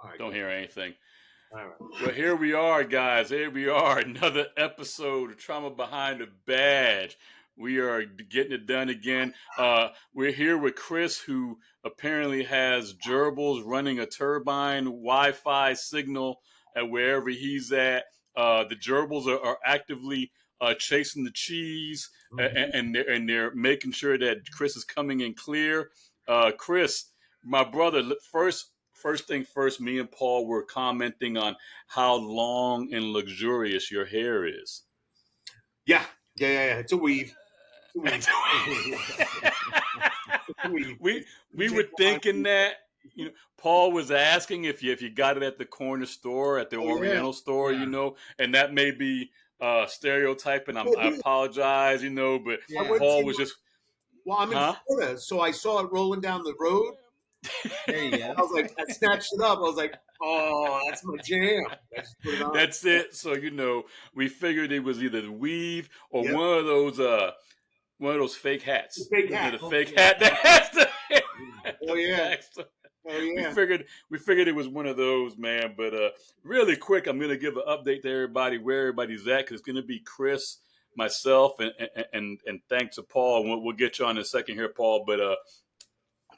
All right, Don't good. hear anything. All right. Well, here we are, guys. Here we are. Another episode of Trauma Behind the Badge. We are getting it done again. We're here with Chris, who apparently has gerbils running a turbine Wi-Fi signal at wherever he's at. The gerbils are actively chasing the cheese, and they're making sure that Chris is coming in clear. Chris, my brother, first thing first, me and Paul were commenting on how long and luxurious your hair is. Yeah. It's a weave. It's a weave. we were thinking that, Paul was asking if you got it at the corner store, at the Oriental store, and that may be stereotyping. I apologize, but Paul was just, Well, I'm in Florida, so I saw it rolling down the road. There you go. I was like, I snatched it up. I was like, oh, that's my jam. I just put it on. That's it. So we figured it was either the weave or one of those fake hats. The fake hat. The fake hat that has the. Oh yeah. Oh We yeah. figured it was one of those, man. But really quick, I'm gonna give an update to everybody where everybody's at, because it's gonna be Chris, myself, and thanks to Paul. And we'll get you on in a second here, Paul. But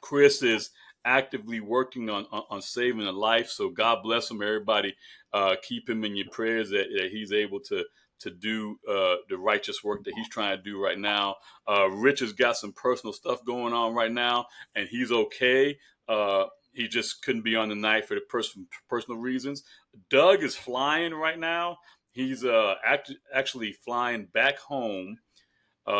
Chris is actively working on saving a life. So God bless him, everybody. Keep him in your prayers that he's able to do the righteous work that he's trying to do right now. Rich has got some personal stuff going on right now, and he's okay. He just couldn't be on the night for the personal reasons. Doug is flying right now. He's actually flying back home.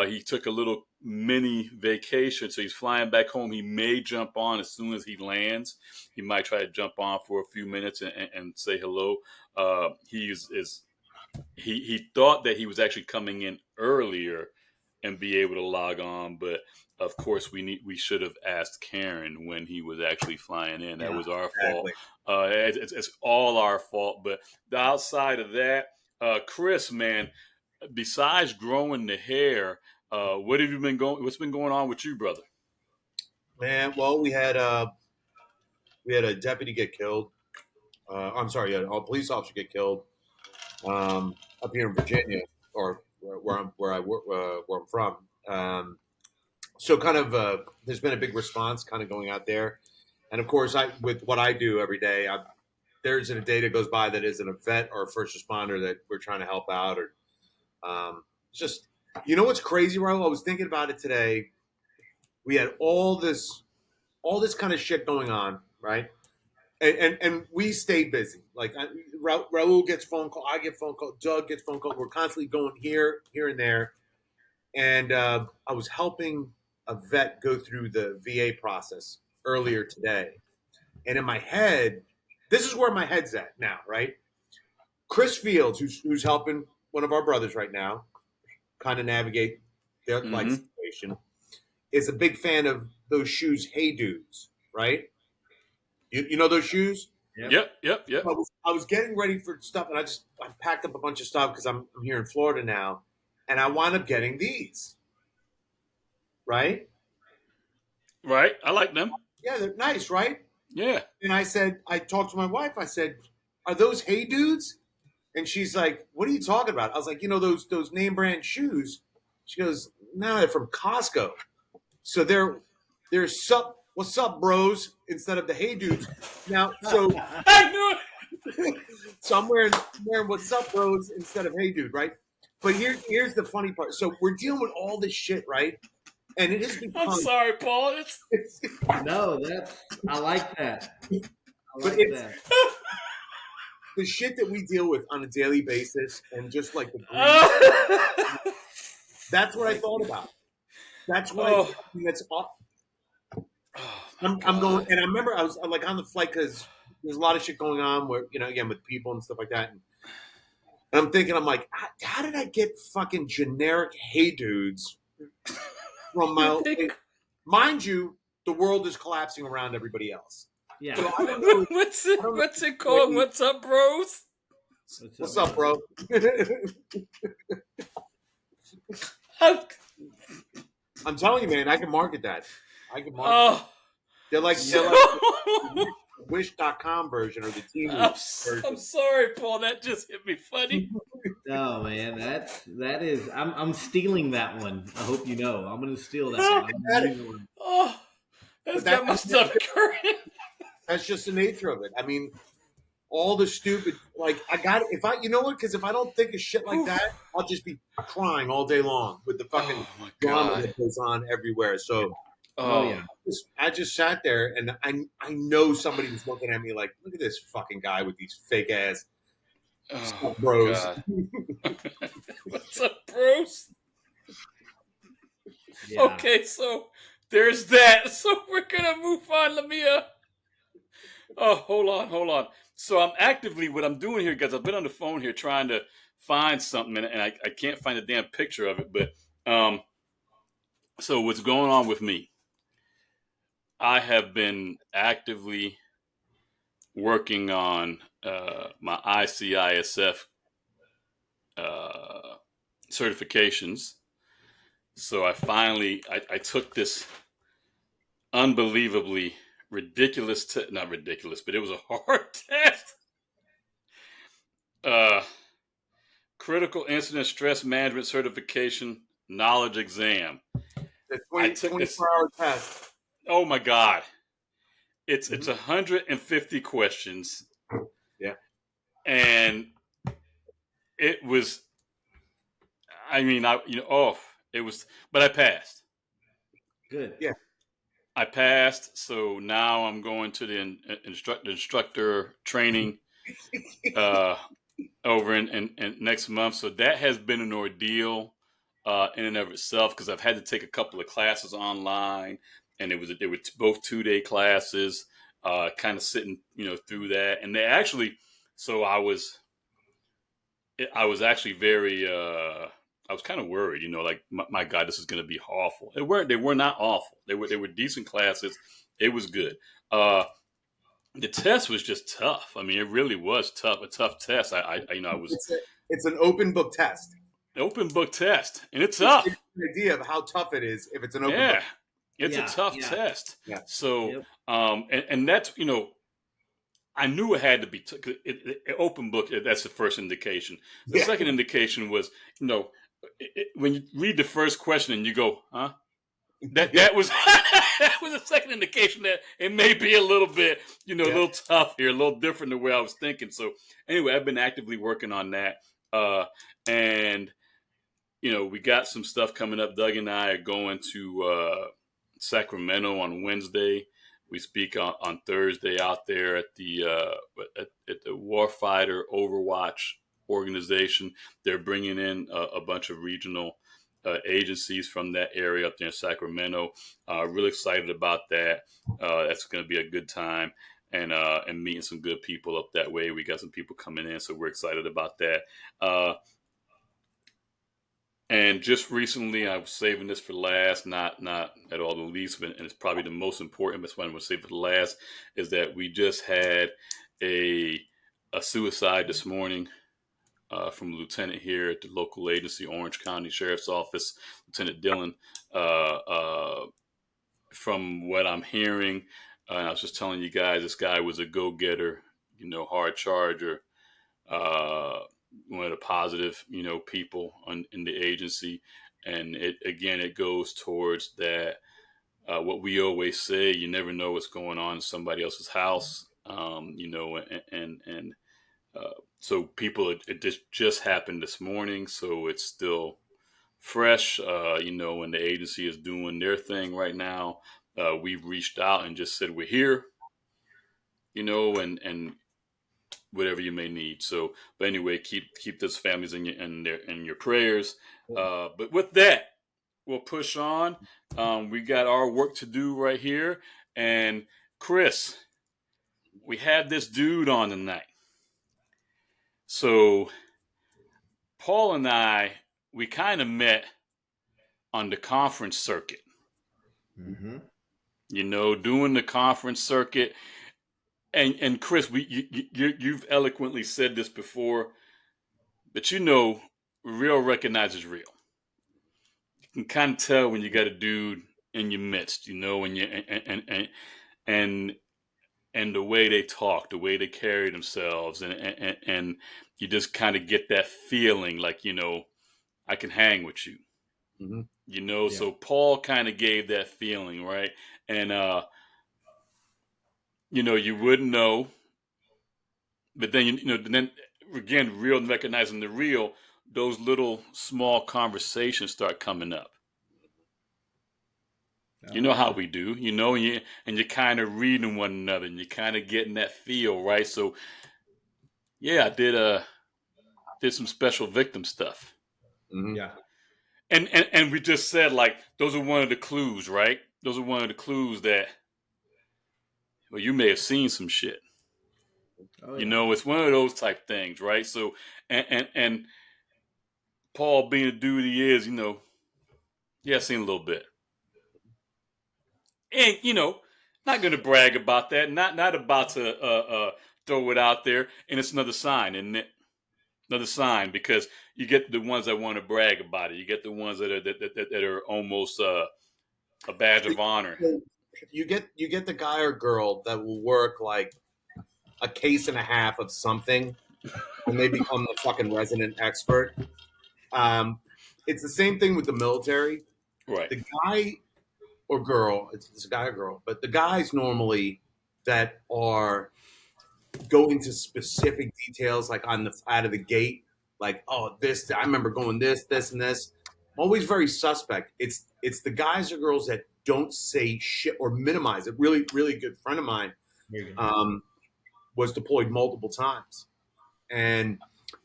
He took a little mini vacation, so he's flying back home. He may jump on as soon as he lands. He might try to jump on for a few minutes and say hello. He thought that he was actually coming in earlier and be able to log on, but of course we should have asked Karen when he was actually flying in. That was our fault. It's all our fault. But outside of that, Chris, man, besides growing the hair, what's been going on with you, brother? Man, well, we had a deputy get killed. I'm sorry, a police officer get killed up here in Virginia, or where I'm from. So kind of there's been a big response kind of going out there, and of course, with what I do every day, there isn't a day that goes by that isn't a vet or a first responder that we're trying to help out, or just, what's crazy, Raul? I was thinking about it today. We had all this kind of shit going on, right? And we stay busy. Like Raul gets phone call, I get phone call, Doug gets phone call. We're constantly going here and there. And I was helping a vet go through the VA process earlier today. And in my head, this is where my head's at now, right? Chris Fields, who's helping one of our brothers right now kind of navigate their life situation, is a big fan of those shoes, Hey Dudes, right? You know those shoes? Yep. I was getting ready for stuff, and I packed up a bunch of stuff because I'm here in Florida now, and I wound up getting these. Right? Right. I like them. Yeah, they're nice, right? Yeah. And I talked to my wife. I said, "Are those Hey Dudes?" And she's like, "What are you talking about?" I was like, those name brand shoes. She goes, "No, they're from Costco." So they're what's up, bros, instead of the Hey Dudes. Now, so I knew it. So I'm wearing what's up, bros, instead of Hey Dude, right? But here's the funny part. So we're dealing with all this shit, right? And it is become, I'm sorry, Paul. No, I like that. The shit that we deal with on a daily basis, and just like the that's what I thought about. That's what that's all. I'm going, and I remember I was like on the flight because there's a lot of shit going on where, again, with people and stuff like that. And I'm thinking, I'm like, how did I get fucking generic Hey Dudes from my, mind you, the world is collapsing around everybody else. Yeah. So I don't know, what's it called? What's up, bros? What's up, bro? I'm telling you, man, I can market that. They're like Wish.com version or the I'm, Team I'm version. sorry, Paul. That just hit me funny. Oh man, that is. I'm stealing that one. I hope you know. I'm gonna steal that one. Oh, I'm gonna That- use one. that's but that, got my stomach hurting. that's just the nature of it. I mean, all the stupid, like, I got, if I, you know what? Because if I don't think of shit like Whew. that, I'll just be crying all day long with the fucking Oh my drama God. that goes on everywhere. So Oh Oh, yeah. I just sat there and I know somebody was looking at me like, look at this fucking guy with these fake ass oh bros. God. What's up, Bruce? Yeah. Okay, so there's that. So we're gonna move on. Let me oh, hold on. So I'm actively what I'm doing here, guys. I've been on the phone here trying to find something, and I can't find a damn picture of it. But so what's going on with me? I have been actively working on my ICISF uh, certifications. So I took this unbelievably ridiculous, not ridiculous, but it was a hard test. Uh, Critical Incident Stress Management Certification Knowledge Exam. The I 20, took this. 24-hour test. Oh my God. It's Mhm. 150 questions, Yeah. and it was. I mean, it was, but I passed. Good. Yeah. I passed, so now I'm going to the instructor training uh, over in next month. So that has been an ordeal in and of itself because I've had to take a couple of classes online, and they were both 2-day classes. Kind of sitting through that, and they actually. So I was actually very. I was kind of worried, like my God, this is going to be awful. They were not awful. They were decent classes. It was good. Uh, the test was just tough. I mean, it really was tough. A tough test. I was It's an open book test. open book test, and it's Which gives tough. you an idea of how tough it is if it's an open book. Yeah, it's a Yeah. tough Yeah. test. Yeah. So, Yep. and that's I knew it had to be open book. That's the first indication. The Yeah. second indication was, when you read the first question and you go, "Huh?" That was that was a second indication that it may be a little bit, a Yeah. little tough here, a little different than the way I was thinking. So anyway, I've been actively working on that, and we got some stuff coming up. Doug and I are going to Sacramento on Wednesday. We speak on Thursday out there at the Warfighter Overwatch organization. They're bringing in a bunch of regional agencies from that area up there in Sacramento. Really excited about that. That's going to be a good time, and meeting some good people up that way. We got some people coming in, so we're excited about that. And just recently, I was saving this for last, not at all the least, but and it's probably the most important. That's why I'm going to save it for last. Is that we just had a suicide this morning from a lieutenant here at the local agency, Orange County Sheriff's Office, Lieutenant Dillon. From what I'm hearing, I was just telling you guys, this guy was a go-getter, hard charger. Uh, One of the positive, people in the agency, and it goes towards that. What we always say, you never know what's going on in somebody else's house, and so people, it just happened this morning, so it's still fresh, and the agency is doing their thing right now. We've reached out and just said we're here, and whatever you may need. So, but anyway, keep those families in your prayers. But with that, we'll push on. We got our work to do right here, and Chris, we had this dude on tonight. So Paul and I, we kind of met on the conference circuit. Mm-hmm. Doing the conference circuit, and Chris, you've eloquently said this before, but real recognizes real. You can kind of tell when you got a dude in your midst, and and the way they talk, the way they carry themselves, and you just kind of get that feeling like, I can hang with you. Mm-hmm. Yeah. So Paul kind of gave that feeling, right? And you wouldn't know, but then then again, real recognizing the real, those little small conversations start coming up. You Oh know how yeah. we do, and you're kind of reading one another, and you're kind of getting that feel, right? So yeah, I did some special victim stuff, Mm-hmm. Yeah. and we just said like those are one of the clues, right? Those are one of the clues that, well, you may have seen some shit. Oh yeah. It's one of those type things, right? So and Paul being the dude he is, yeah, I've seen a little bit. And not going to brag about that. Not about to throw it out there. And it's another sign, isn't it? Another sign, because you get the ones that want to brag about it. You get the ones that are almost a badge of honor. So you get the guy or girl that will work like a case and a half of something, and they become the fucking resident expert. Um, it's the same thing with the military. Right. The guy or girl, it's a guy or girl, but the guys normally that are go into specific details, like on the out of the gate, like, oh, this I remember going this and this. Always very suspect. It's the guys or girls that don't say shit or minimize it. Really, really good friend of mine There you go. was deployed multiple times, and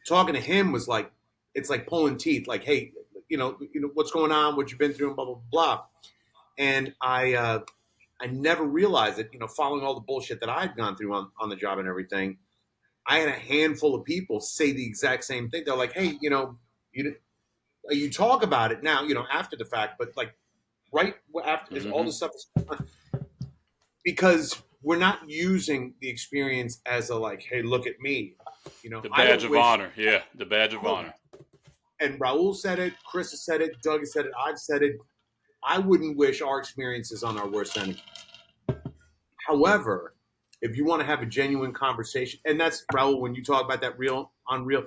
talking to him was like it's like pulling teeth. Like, hey, what's going on? What you've been through, and blah blah blah. And I never realized it. Following all the bullshit that I'd gone through on the job and everything, I had a handful of people say the exact same thing. They're like, hey, you talk about it now, after the fact, but like right after is all Mm-hmm. this stuff is because we're not using the experience as a like, hey, look at me. The I badge don't of wish. honor. Yeah, the badge of honor. And Raul said it, Chris has said it, Doug has said it, I've said it. I wouldn't wish our experiences on our worst enemy. However, if you want to have a genuine conversation, and that's Raul when you talk about that real, unreal,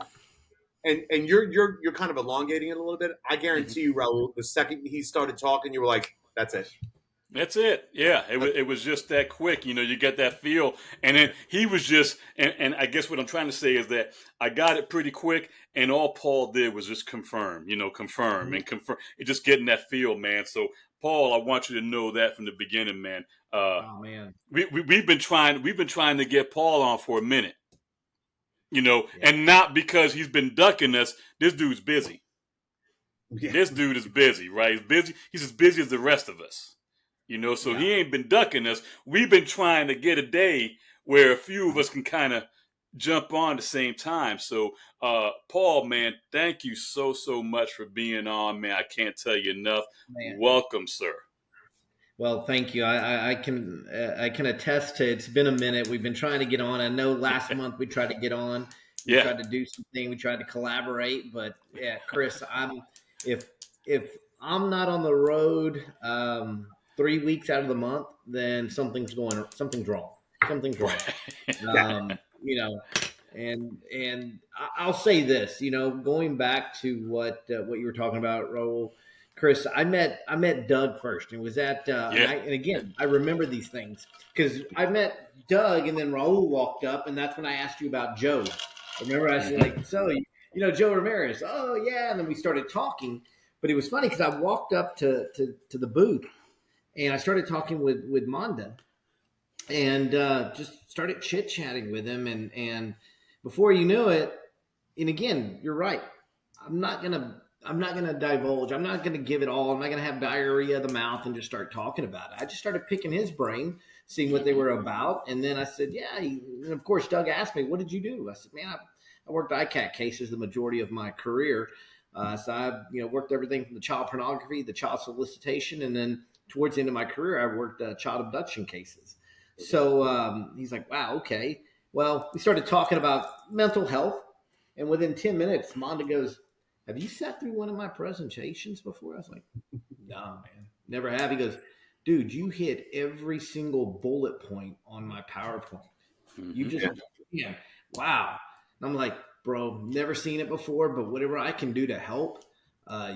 and you're kind of elongating it a little bit. I Mm-hmm. guarantee you, Raul, the second he started talking, you were like, "That's it." That's it. Yeah, it was just that quick. You get that feel, and then he was just, and I guess what I'm trying to say is that I got it pretty quick, and all Paul did was just confirm, confirm Mhm. and confirm. It just getting that feel, man. So Paul, I want you to know that from the beginning, man. Oh man. We've been trying to get Paul on for a minute, Yeah. and not because he's been ducking us. This dude's busy. Yeah, This dude is busy, right? He's busy. He's as busy as the rest of us. So Yeah. he ain't been ducking us. We've been trying to get a day where a few of us can kind of jump on at the same time. So, Paul, man, thank you so much for being on, man. I can't tell you enough. Man. Welcome, sir. Well, thank you. I can attest to it's been a minute. We've been trying to get on. I know last month we tried to get on. We Yeah. tried to do something. We tried to collaborate, but yeah, Chris, if if I'm not on the road 3 weeks out of the month, then something's wrong. Something's wrong. yeah, Um, you know, and I'll say this, going back to what you were talking about, Raul, Chris, I met Doug first, and was at Yeah. and again I remember these things because I met Doug, and then Raul walked up, and that's when I asked you about Joe. Remember, I said Mm-hmm. like, so Joe Ramirez. Oh yeah, and then we started talking. But it was funny because I walked up to the booth, and I started talking with Monda, and just started chit chatting with him, and before you knew it, and again, you're right. I'm not gonna divulge. I'm not gonna give it all. I'm not gonna have diarrhea of the mouth and just start talking about it. I just started picking his brain, seeing what they Mm-hmm. were about, and then I said, "Yeah." And of course, Doug asked me, "What did you do?" I said, "Man, I worked ICAT cases the majority of my career. So I, worked everything from the child pornography, the child solicitation, and then towards the end of my career, I worked child abduction cases." So he's like, "Wow, okay." Well, we started talking about mental health, and within 10 minutes, Monda goes, "Have you sat through one of my presentations before?" I was like, "No, man, never have." He goes, dude, you hit every single bullet point on my PowerPoint. You just, yeah, wow. And I'm like, bro, never seen it before, but whatever I can do to help,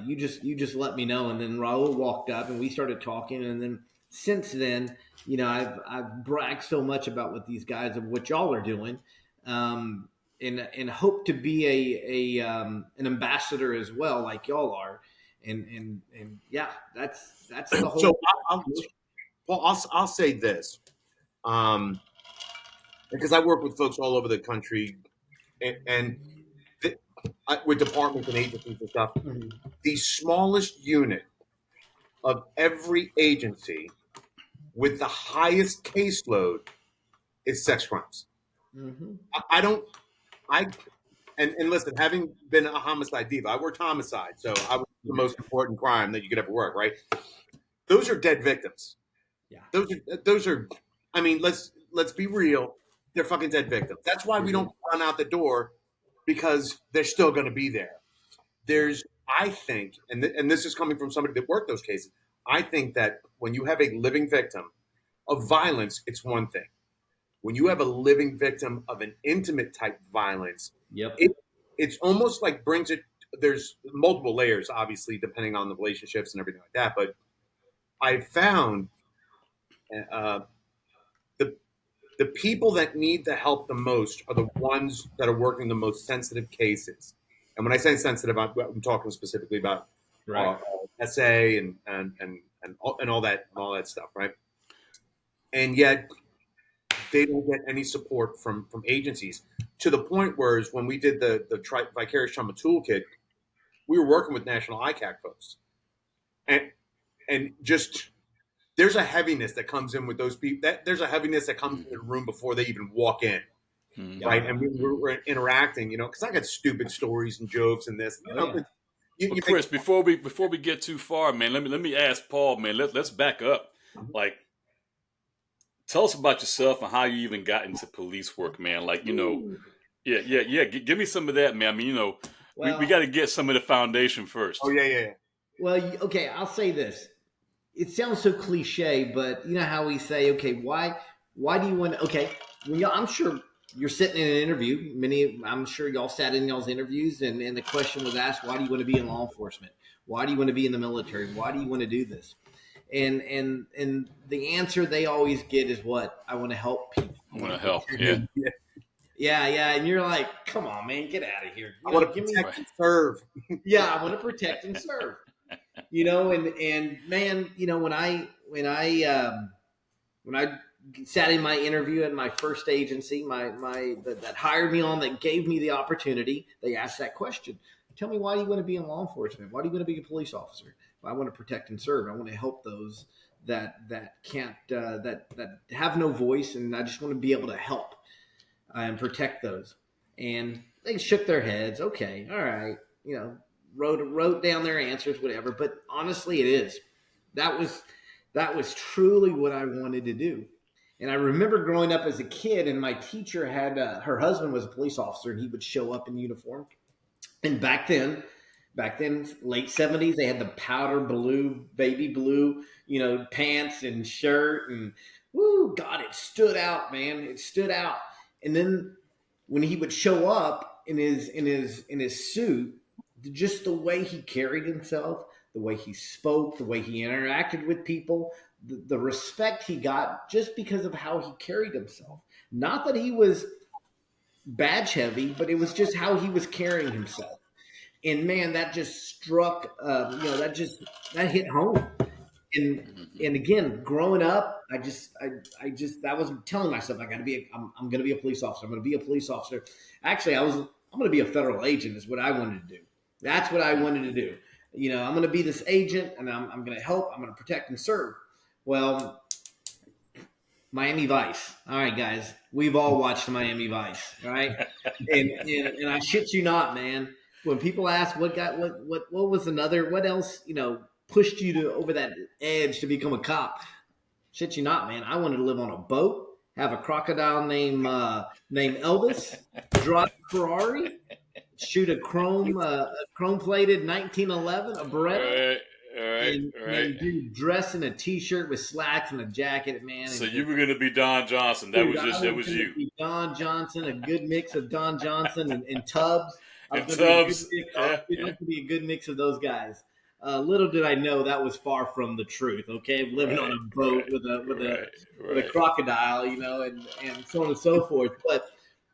you just let me know. And then Raul walked up and we started talking. And then since then, I've bragged so much about what these guys of what y'all are doing, and hope to be an ambassador as well, like y'all are. And yeah, that's the whole. So I'll say this, because I work with folks all over the country, and with departments and agencies and stuff. The smallest unit of every agency with the highest caseload is sex crimes. Mm-hmm. I don't. I and listen, having been a homicide diva, I worked homicide, so I was the most important crime that you could ever work. Right? Those are dead victims. Yeah. Those are. I mean, let's be real. They're fucking dead victims. That's why we don't run out the door, because they're still going to be there. I think, and this is coming from somebody that worked those cases. I think that when you have a living victim of violence, it's one thing. When you have a living victim of an intimate type violence, Yep. It's almost like brings it. There's multiple layers, obviously, depending on the relationships and everything like that. But I found uh, the the people that need the help the most are the ones that are working the most sensitive cases. And when I say sensitive, I'm talking specifically about Right. SA and all that stuff, right? And yet they don't get any support from agencies, to the point where when we did the Vicarious Trauma Toolkit, we were working with National ICAC folks, and just there's a heaviness that comes in with those people. There's a heaviness that comes in the room before they even walk in. Right, and we're interacting, because I got stupid stories and jokes and this, Yeah. Well, Chris, before we get too far, man, let me ask Paul, man. Let's back up. Like, tell us about yourself and how you even got into police work, man. Like, yeah. Give me some of that, man. I mean, we Well, got to get some of the foundation first. Oh yeah. well, okay. I'll say this. It sounds so cliche, but you know how we say, okay, why do you want to? Okay, I'm sure you're sitting in an interview. I'm sure y'all sat in y'all's interviews, and the question was asked, why do you want to be in law enforcement? Why do you want to be in the military? Why do you want to do this? And the answer they always get is what? I want to help people. I want to help. Yeah. Yeah. And you're like, come on, man, get out of here. I want to protect and serve. Yeah, I want to protect and serve. And man, when I sat in my interview at my first agency, that hired me on, that gave me the opportunity, they asked that question. Tell me, why do you want to be in law enforcement? Why do you want to be a police officer? Well, I want to protect and serve. I want to help those that can't that have no voice, and I just want to be able to help and protect those. And they shook their heads. Okay, all right, wrote down their answers, whatever. But honestly, it is that was truly what I wanted to do. And I remember growing up as a kid, and my teacher had her husband was a police officer, and he would show up in uniform. And back then, late 70s, they had the powder blue, baby blue, pants and shirt, and woo, God, it stood out, man. It stood out. And then when he would show up in his suit, just the way he carried himself, the way he spoke, the way he interacted with people, the respect he got just because of how he carried himself. Not that he was badge heavy, but it was just how he was carrying himself. And man, that just struck, that hit home. And again, growing up, I was telling myself, I'm going to be a police officer. I'm going to be a police officer. Actually, I'm going to be a federal agent is what I wanted to do. That's what I wanted to do. I'm going to be this agent, and I'm going to help. I'm going to protect and serve. Well, Miami Vice. All right, guys, we've all watched Miami Vice, right? and I shit you not, man. When people ask what was what else, pushed you to over that edge to become a cop, shit you not, man. I wanted to live on a boat, have a crocodile named Elvis, drive a Ferrari, shoot a chrome plated 1911, a Beretta. right, and right. man, dude, dressed in a t-shirt with slacks and a jacket, man, So and you just, were going to be Don Johnson. That dude, was I just that was was gonna you. be Don Johnson, a good mix of Don Johnson and Tubbs. I was And gonna be a good Tubbs, mix. yeah, Dude, I yeah, was gonna be a good mix of those guys. Little did I know that was far from the truth. Okay, living on right, a boat right, with a right, with a right. crocodile, and so on and so forth. But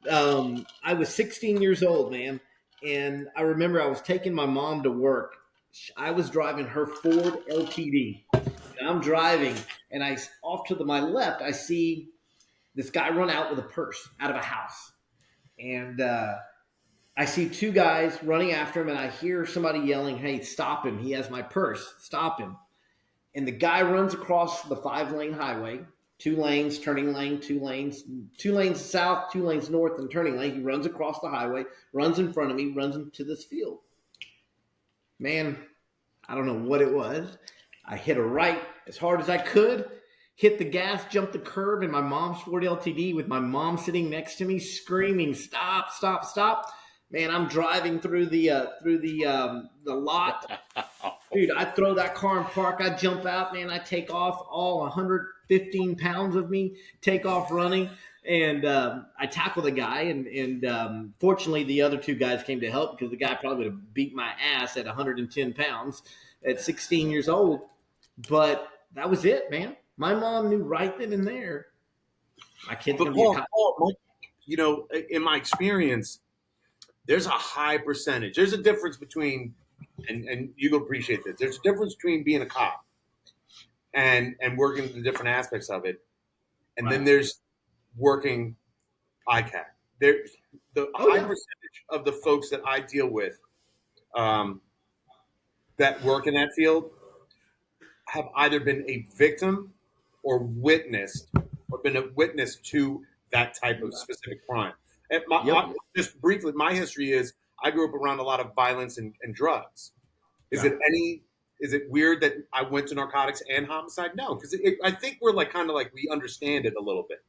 I was 16 years old, man, and I remember I was taking my mom to work. I was driving her Ford LTD, and I'm driving, and I off to my left, I see this guy run out with a purse out of a house, and I see two guys running after him, and I hear somebody yelling, "Hey, stop him! He has my purse! Stop him!" And the guy runs across the 5-lane highway, 2 lanes, turning lane, 2 lanes south, 2 lanes north, and turning lane. He runs across the highway, runs in front of me, runs into this field. Man, I don't know what it was. I hit a right as hard as I could, hit the gas, jumped the curb in my mom's Ford LTD with my mom sitting next to me, screaming, "Stop! Stop! Stop!" Man, I'm driving through the lot. Dude, I throw that car in park. I jump out, man. I take off, all 115 pounds of me, take off running, and I tackle the guy. And fortunately, the other two guys came to help because the guy probably would have beat my ass at 110 pounds at 16 years old. But that was it, man. My mom knew right then and there my kid's But gonna be a cop. In my experience, there's a high percentage. There's a difference between, and you appreciate this. There's a difference between being a cop and working the different aspects of it, and then Right. there's working ICAC. There, the Oh high yeah. percentage of the folks that I deal with um, that work in that field have either been a victim or witnessed or been a witness to that type of specific crime. Yep. Just briefly, my history is I grew up around a lot of violence and drugs. Is Yeah. it any? Is it weird that I went to narcotics and homicide? No, because I think we're like kind of like we understand it a little bit.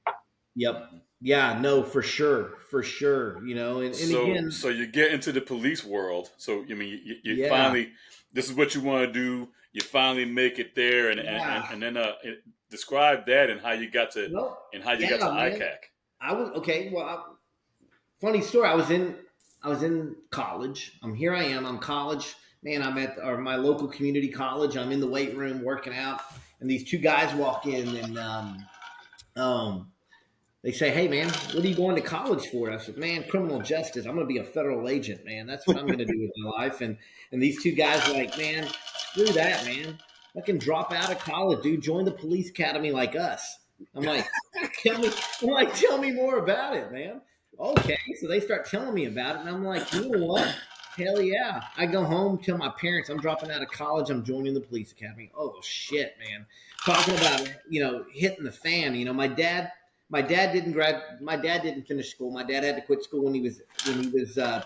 Yep. Yeah. No, for sure. For sure. And So, again, so you get into the police world. So, I mean, you yeah. finally, this is what you want to do. You finally make it there, Yeah. and then describe that and how you got to Well, man. ICAC. I was okay. Well, funny story. I was in college. Here I am. I'm college. Man, I'm at my local community college. I'm in the weight room working out, and these two guys walk in, and um, they say, "Hey, man, what are you going to college for?" I said, "Man, criminal justice. I'm going to be a federal agent, man. That's what I'm going to do with my life." And these two guys were like, "Man, screw that, man. Fucking drop out of college, dude. Join the police academy like us." I'm like, tell me more about it, man. Okay, so they start telling me about it, and I'm like, you know what? Hell yeah! I go home, tell my parents I'm dropping out of college. I'm joining the police academy. Oh shit, man! Talking about hitting the fan. My dad didn't finish school. My dad had to quit school when he was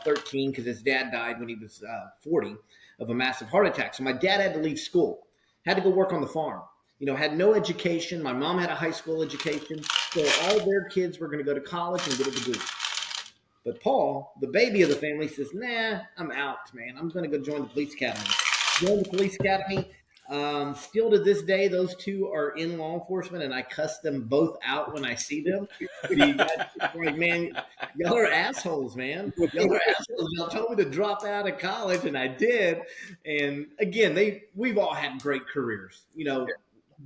13 because his dad died when he was 40 of a massive heart attack. So my dad had to leave school, had to go work on the farm. Had no education. My mom had a high school education, so all their kids were going to go to college and get a degree. But Paul, the baby of the family, says, "Nah, I'm out, man. I'm going to go join the police academy." Joined the police academy. Still to this day, those two are in law enforcement, and I cuss them both out when I see them. Like, man, y'all are assholes, man. Y'all are assholes. Y'all told me to drop out of college, and I did. And again, we've all had great careers,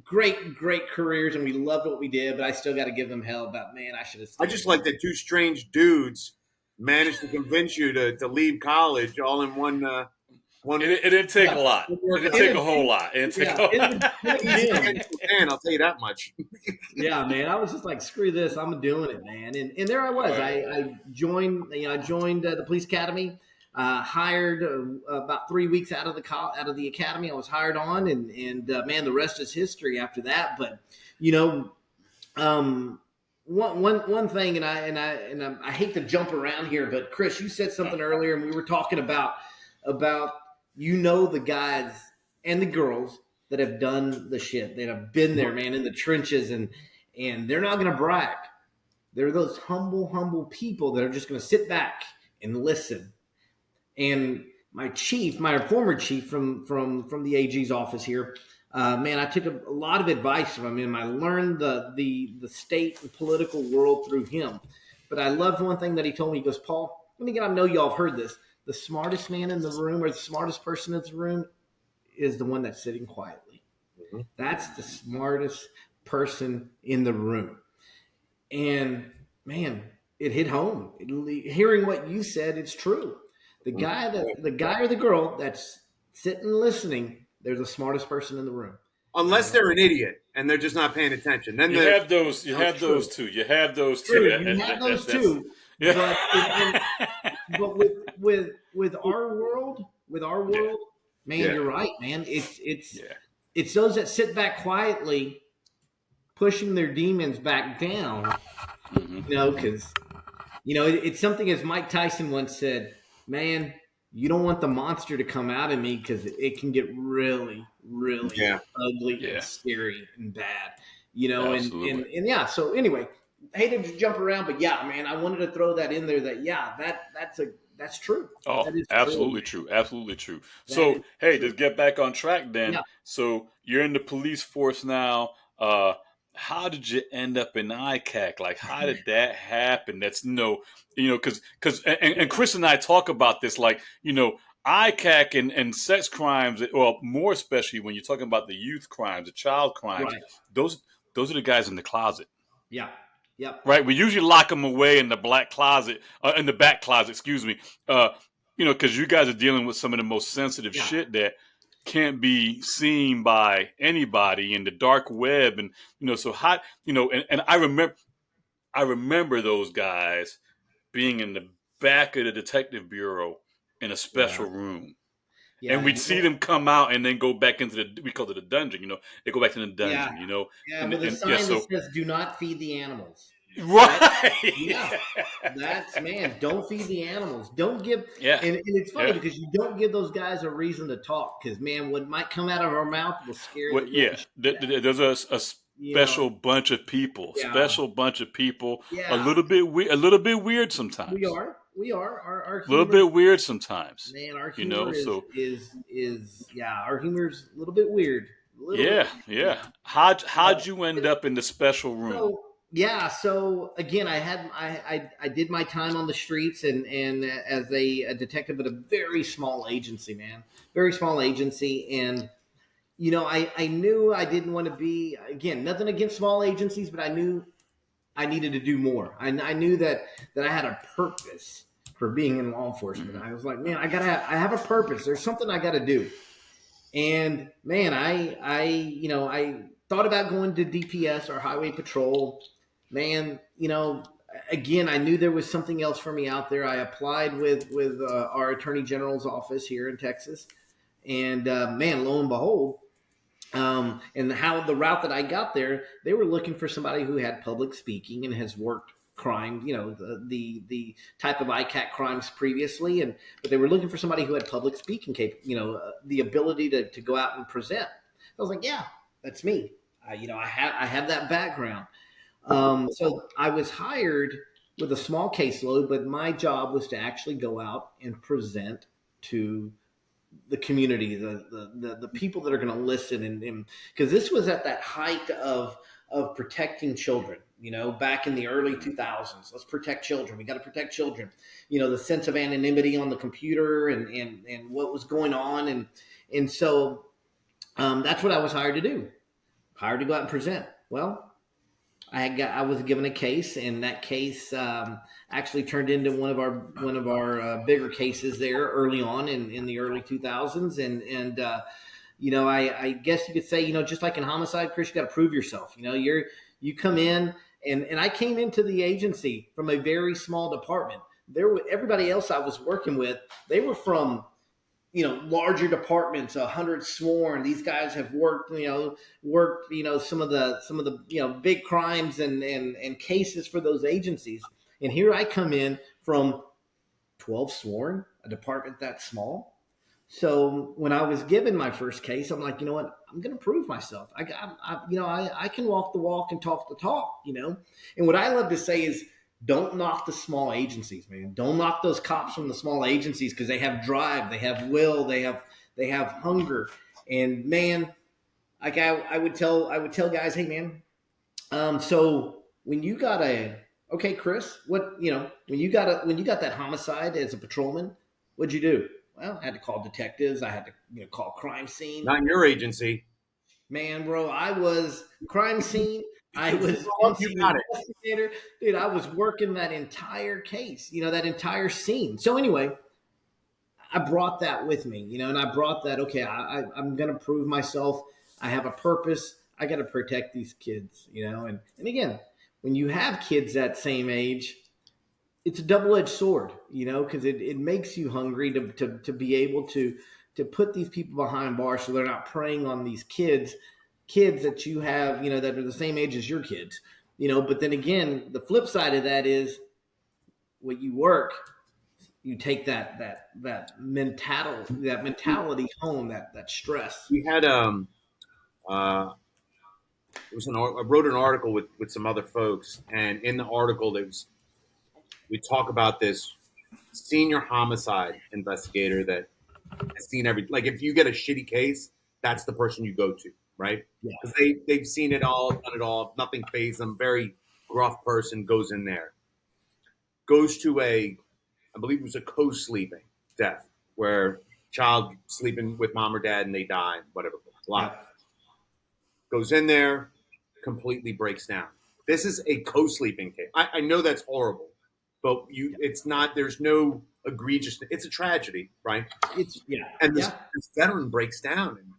great careers, and we loved what we did. But I still got to give them hell about, man, I should have I stayed. just like that two strange dudes managed to convince you to leave college all in one. It didn't take a Yeah, lot. It didn't take a whole lot. It didn't take yeah. a whole In lot. the Easy gym. mental man, I'll tell you that much. Yeah, man. I was just like, screw this. I'm doing it, man. And there I was. Right. I joined. I joined the police academy. Hired about 3 weeks out of the academy. I was hired on, and man, the rest is history after that. But you know, um, one thing, and I hate to jump around here, but Chris, you said something earlier, and we were talking about the guys and the girls that have done the shit, that have been there, man, in the trenches, and they're not going to brag. They're those humble people that are just going to sit back and listen. And my former chief from the AG's office here. Man, I took a lot of advice from him. I learned the state and political world through him. But I loved one thing that he told me. He goes, Paul, let me get. I know y'all have heard this. The smartest man in the room, or the smartest person in the room, is the one that's sitting quietly. Mm-hmm. That's the smartest person in the room. And man, it hit home. Hearing what you said, it's true. The guy or the girl that's sitting listening, they're the smartest person in the room. Unless they're an idiot and they're just not paying attention. Then you have those. You have those too. You have those too. True, you have those too. Yeah. But with our world, man, you're right, man. It's those that sit back quietly, pushing their demons back down. Because it's something, as Mike Tyson once said, man, you don't want the monster to come out of me because it can get really, really ugly and scary and bad. And yeah. So anyway, I hated to jump around, but yeah, man, I wanted to throw that in there. That's true. Oh, that is absolutely true. Absolutely true. So hey, to get back on track, then. Yeah. So you're in the police force now. How did you end up in ICAC? Like, how did that happen? That's because Chris and I talk about this, like, ICAC and sex crimes, well, more especially when you're talking about the youth crimes, the child crimes, right. Those are the guys in the closet. Yeah. Yep. Right. We usually lock them away in the back closet, excuse me. Because you guys are dealing with some of the most sensitive shit that can't be seen by anybody in the dark web. And, so hot, and I remember those guys being in the back of the detective bureau in a special room. Yeah, and we'd see them come out and then go back into we call it a dungeon, they go back to the dungeon, Yeah, with a sign that says, do not feed the animals. Right. Yeah. That's, man, don't feed the animals. Don't give. Yeah. And it's funny because you don't give those guys a reason to talk because, man, what might come out of our mouth will scare them. There's a special bunch of people. Yeah. Special bunch of people. Yeah. A little bit weird sometimes. We are. Our humor, a little bit weird sometimes. Man, our humor is our humor's a little bit weird. Yeah. How'd you end up in the special room? So again, I did my time on the streets and as a detective at a very small agency, man. Very small agency. And, I knew I didn't want to be, again, nothing against small agencies, but I knew I needed to do more. I knew that I had a purpose for being in law enforcement. I was like, man, I have a purpose. There's something I got to do. And man, I thought about going to DPS or highway patrol. Man, again, I knew there was something else for me out there. I applied with our Attorney General's office here in Texas, and man, lo and behold, and how the route that I got there, they were looking for somebody who had public speaking and has worked crime, the type of ICAC crimes previously, but they were looking for somebody who had public speaking the ability to go out and present. I was like, yeah, that's me. I have that background. So I was hired with a small caseload, but my job was to actually go out and present to the community, the people that are going to listen, and because this was at that height of protecting children, back in the early 2000s. Let's protect children. We got to protect children. The sense of anonymity on the computer and what was going on, and so that's what I was hired to do. Hired to go out and present. Well, I was given a case, and that case actually turned into one of our bigger cases there early on in the early 2000s, and I guess you could say, just like in homicide, Chris, you got to prove yourself. You come in, and I came into the agency from a very small department. Everybody else I was working with, they were from larger departments, 100 sworn. These guys have worked some of the big crimes and cases for those agencies. And here I come in from 12 sworn, a department that small. So when I was given my first case, I'm like, you know what? I'm going to prove myself. I can walk the walk and talk the talk, And what I love to say is, don't knock the small agencies, man. Don't knock those cops from the small agencies because they have drive, they have will, they have hunger. And man, like I would tell guys, hey man, so when you got okay, Chris, what when you got that homicide as a patrolman, what'd you do? Well, I had to call detectives. I had to call crime scene. Not in your agency. Man, bro, I was crime scene. I was on You scene got it. investigator. Dude, I was working that entire case, that entire scene. So anyway, I brought that with me, and I brought that, okay, I'm going to prove myself. I have a purpose. I got to protect these kids, and again, when you have kids that same age, it's a double-edged sword, because it makes you hungry to be able to put these people behind bars so they're not preying on these kids that you have, that are the same age as your kids, but then again, the flip side of that is when you work, you take that mentality home, that stress. We had uh, it was I wrote an article with some other folks, and in the article we talk about this senior homicide investigator that has seen like if you get a shitty case, that's the person you go to, right? Yeah. Because they've seen it all, done it all, nothing fazes them. Very gruff person goes in there, goes to I believe it was a co-sleeping death where child sleeping with mom or dad and they die, whatever. Blah. Yeah. Goes in there, completely breaks down. This is a co-sleeping case. I know that's horrible, but it's not. There's no egregious. It's a tragedy, right? It's And this veteran breaks down and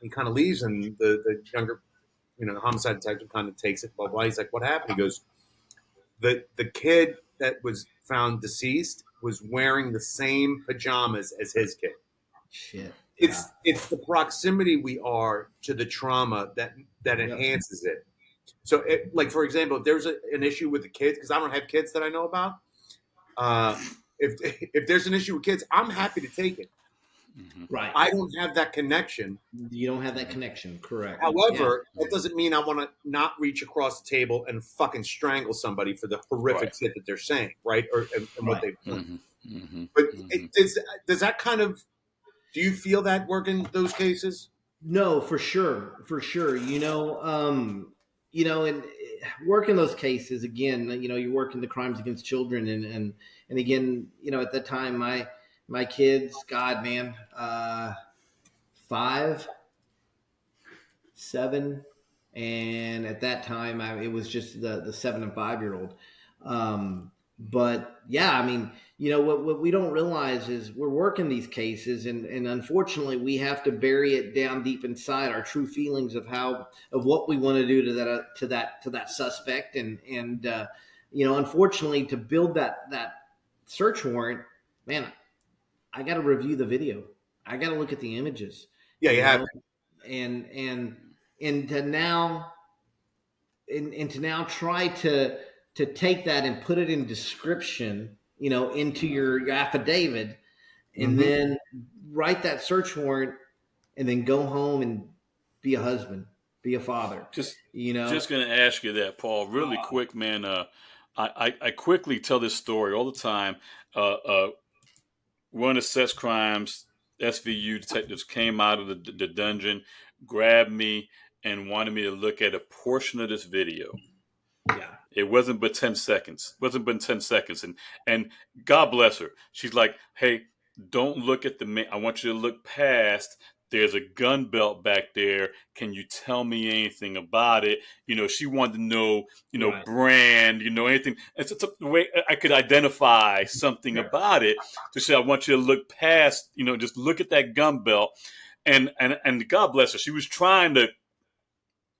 he kind of leaves, and the younger, the homicide detective kind of takes it. Blah blah. He's like, "What happened?" He goes, "The kid that was found deceased was wearing the same pajamas as his kid." Shit. It's the proximity we are to the trauma that enhances it. So, like for example, if there's an issue with the kids, because I don't have kids that I know about, if there's an issue with kids, I'm happy to take it. Right. I don't have that connection. You don't have that connection, correct? However, that doesn't mean I want to not reach across the table and fucking strangle somebody for the horrific shit that they're saying, right? Or and what they've done. But does that kind of, do you feel that working those cases? No, for sure. And working those cases again, you're working the crimes against children, and again, at that time, my kids, God, man, 5, 7, and at that time, it was just the 7 and 5-year old. But yeah, I mean, what we don't realize is we're working these cases, and unfortunately, we have to bury it down deep inside our true feelings of what we want to do to that suspect, and unfortunately, to build that search warrant, man, I got to review the video. I got to look at the images. Yeah, you have. And to now try to take that and put it in description, into your affidavit, and then write that search warrant, and then go home and be a husband, be a father. Just going to ask you that, Paul, really quick, man. I quickly tell this story all the time. One of the sex crimes SVU detectives came out of the dungeon, grabbed me, and wanted me to look at a portion of this video. Yeah. It wasn't but 10 seconds. And God bless her. She's like, hey, don't look at the man. I want you to look past. There's a gun belt back there. Can you tell me anything about it? She wanted to know, Right. brand, anything. It's the way I could identify something about it. To say, I want you to look past, just look at that gun belt. And God bless her. She was trying to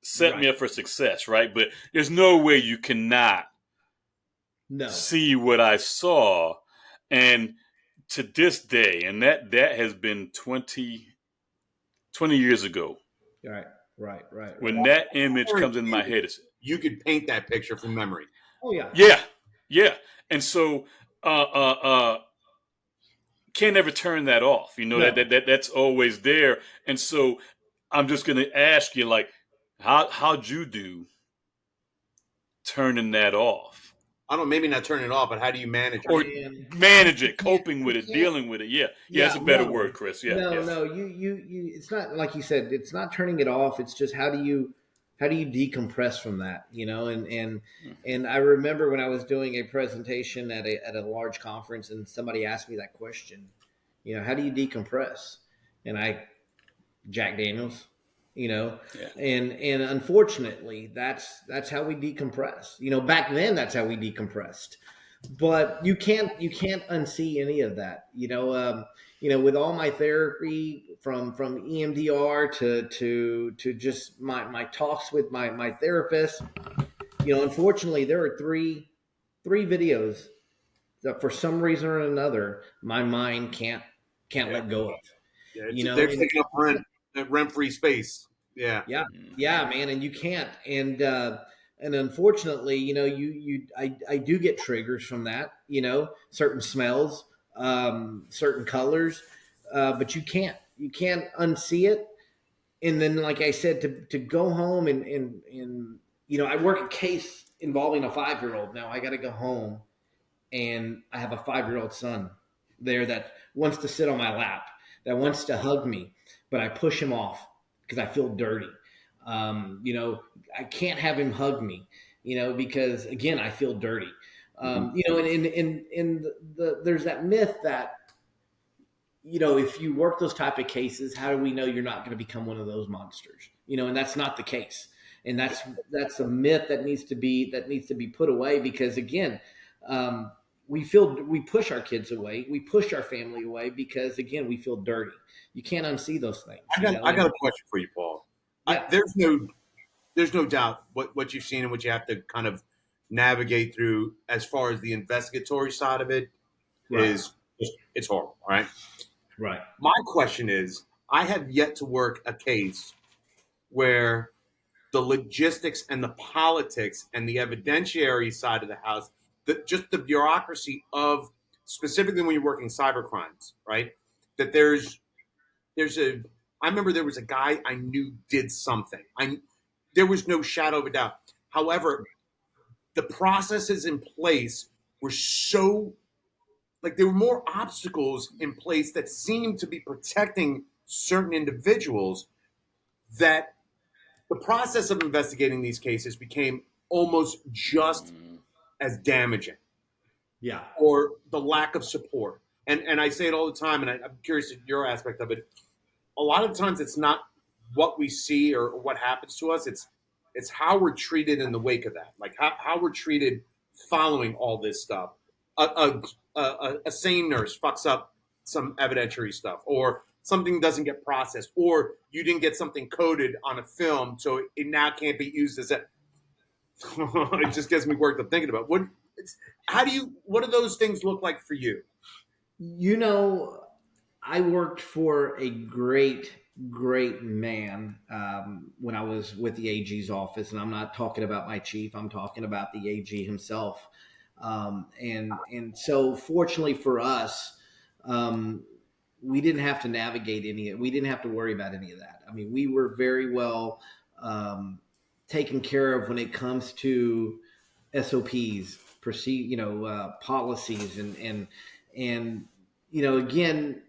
set me up for success, right? But there's no way you cannot see what I saw. And to this day, and that has been 20 years ago. Right. When that image comes in my head, you could paint that picture from memory. Oh yeah. Yeah. And so can't ever turn that off. That's always there. And so I'm just gonna ask you, like, how'd you do turning that off? I don't know, maybe not turn it off, but how do you manage it? Or And manage you it, can't, coping you with it, can't, dealing with it. Yeah, yeah, yeah, that's a better no, word, Chris. Yeah, no, yeah. no. You. It's not like you said. It's not turning it off. It's just how do you decompress from that? You know, and I remember when I was doing a presentation at a large conference, and somebody asked me that question. You know, how do you decompress? And I Jack Daniels, you know, Yeah. and unfortunately, that's how we decompress. You know, back then, that's how we decompressed. But you can't unsee any of that. You know, with all my therapy from EMDR to just my talks with my therapist. You know, unfortunately, there are three videos that for some reason or another my mind can't Yeah, let go of. yeah. You They're know, and taking up rent free space. Yeah, yeah, Mm-hmm. yeah, man, and you can't. And unfortunately, you know, I do get triggers from that. You know, certain smells, certain colors, but you can't unsee it. And then, like I said, to go home and you know, I work a case involving a 5 year old. Now I got to go home, and I have a 5 year old son there that wants to sit on my lap, that wants to hug me, but I push him off because I feel dirty. You know, I can't have him hug me, you know, because again, I feel dirty. You know, and there's that myth that, you know, if you work those type of cases, how do we know you're not going to become one of those monsters? You know, and that's not the case. And that's a myth that needs to be put away because again, um, we push our kids away, we push our family away because again, we feel dirty. You can't unsee those things, I you got know. I got And a question for you, Paul. yeah, There's no doubt what you've seen and what you have to kind of navigate through as far as the investigatory side of it right, is just it's horrible. All right. right, My question is, I have yet to work a case where the logistics and the politics and the evidentiary side of the house, just the bureaucracy of specifically when you're working cyber crimes, right? That there's a I remember there was a guy I knew did something. There was no shadow of a doubt. However, the processes in place were so like there were more obstacles in place that seemed to be protecting certain individuals that the process of investigating these cases became almost just Mm-hmm. as damaging yeah, or the lack of support. And I say it all the time, and I'm curious at your aspect of it. A lot of times it's not what we see or what happens to us. It's how we're treated in the wake of that, like how we're treated following all this stuff. A sane nurse fucks up some evidentiary stuff, or something doesn't get processed, or you didn't get something coded on a film, so it now can't be used as a. It just gets me worked up thinking about what. What do those things look like for you? you know, I worked for a great man when I was with the AG's office, and I'm not talking about my chief. I'm talking about the AG himself. And so, fortunately for us, um, we didn't have to navigate any. We didn't have to worry about any of that. I mean, we were very well um, taken care of when it comes to SOPs, policies, and you know, again,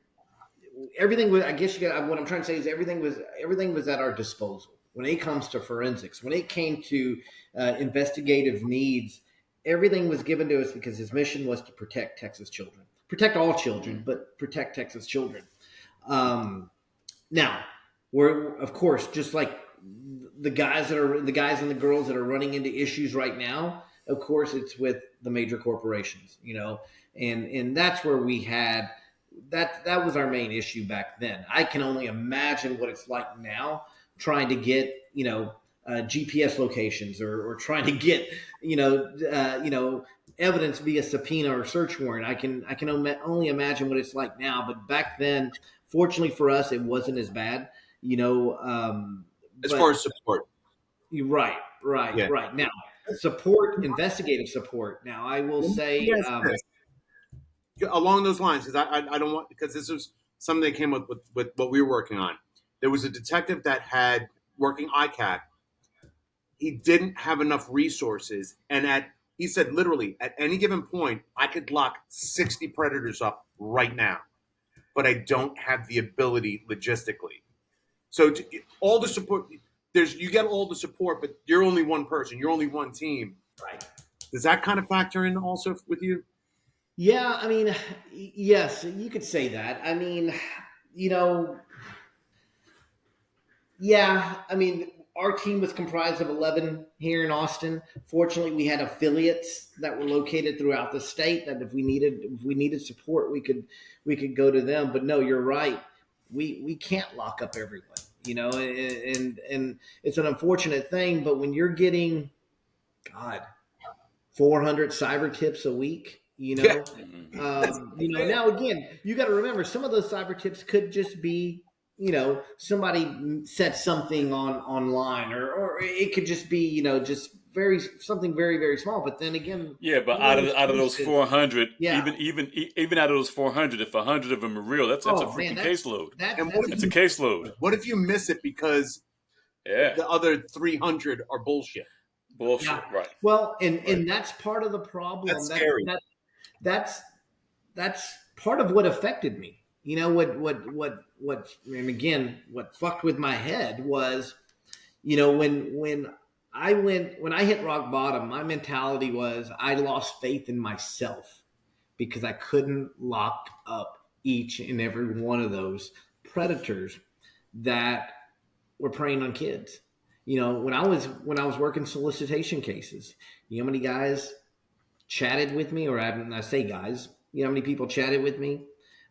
everything was. I guess you got. What I'm trying to say is everything was at our disposal when it comes to forensics. When it came to investigative needs, everything was given to us because his mission was to protect Texas children, protect all children, but protect Texas children. Um, Now, we're of course just like the guys and the girls that are running into issues right now. Of course, it's with the major corporations, you know, and that's where we had that was our main issue back then. I can only imagine what it's like now, trying to get GPS locations or trying to get evidence via subpoena or search warrant. I can only imagine what it's like now. But back then, fortunately for us, it wasn't as bad. You know, As far but as support? you're right, Yeah. right. Now, support, investigative support. Now, I will Let me say, ask this. Along those lines, because I don't want because this was something that came up with what we were working on. There was a detective that had working ICAC. He didn't have enough resources, and at He said literally at any given point, I could lock 60 predators up right now, but I don't have the ability logistically. So all the support, you get all the support, but you're only one person, you're only one team. Right. Does that kind of factor in also with you? Yeah, I mean, yes, you could say that. I mean, you know, yeah, I mean, our team was comprised of 11 here in Austin. Fortunately, we had affiliates that were located throughout the state that if we needed support, we could go to them. But no, you're right. We can't lock up everyone, and it's an unfortunate thing, but when you're getting God, 400 cyber tips a week, Yeah. now again, you got to remember some of those cyber tips could just be, somebody said something online, or it could just be, just something very, very small. But then again, Yeah, but out of those 400, yeah, even out of those 400, if 100 of them are real, that's a freaking caseload. That's a caseload. What if you miss it because the other 300 are bullshit? Bullshit, yeah. right? Well, and that's part of the problem. That's scary. That's part of what affected me. You know and again, what fucked with my head was, when I hit rock bottom, my mentality was I lost faith in myself because I couldn't lock up each and every one of those predators that were preying on kids. When I was working solicitation cases, you know how many guys chatted with me, or I say guys, you know how many people chatted with me,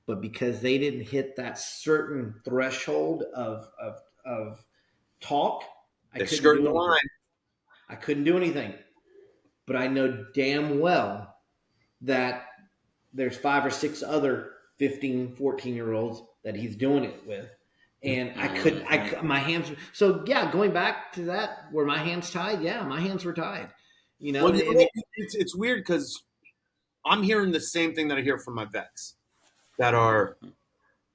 but because they didn't hit that certain threshold of talk, I couldn't do anything. But I know damn well that there's 5 or 6 other 15, 14-year-olds that he's doing it with. And my hands. So yeah, going back to that, were my hands tied? Yeah, my hands were tied. Well, it's weird because I'm hearing the same thing that I hear from my vets that are,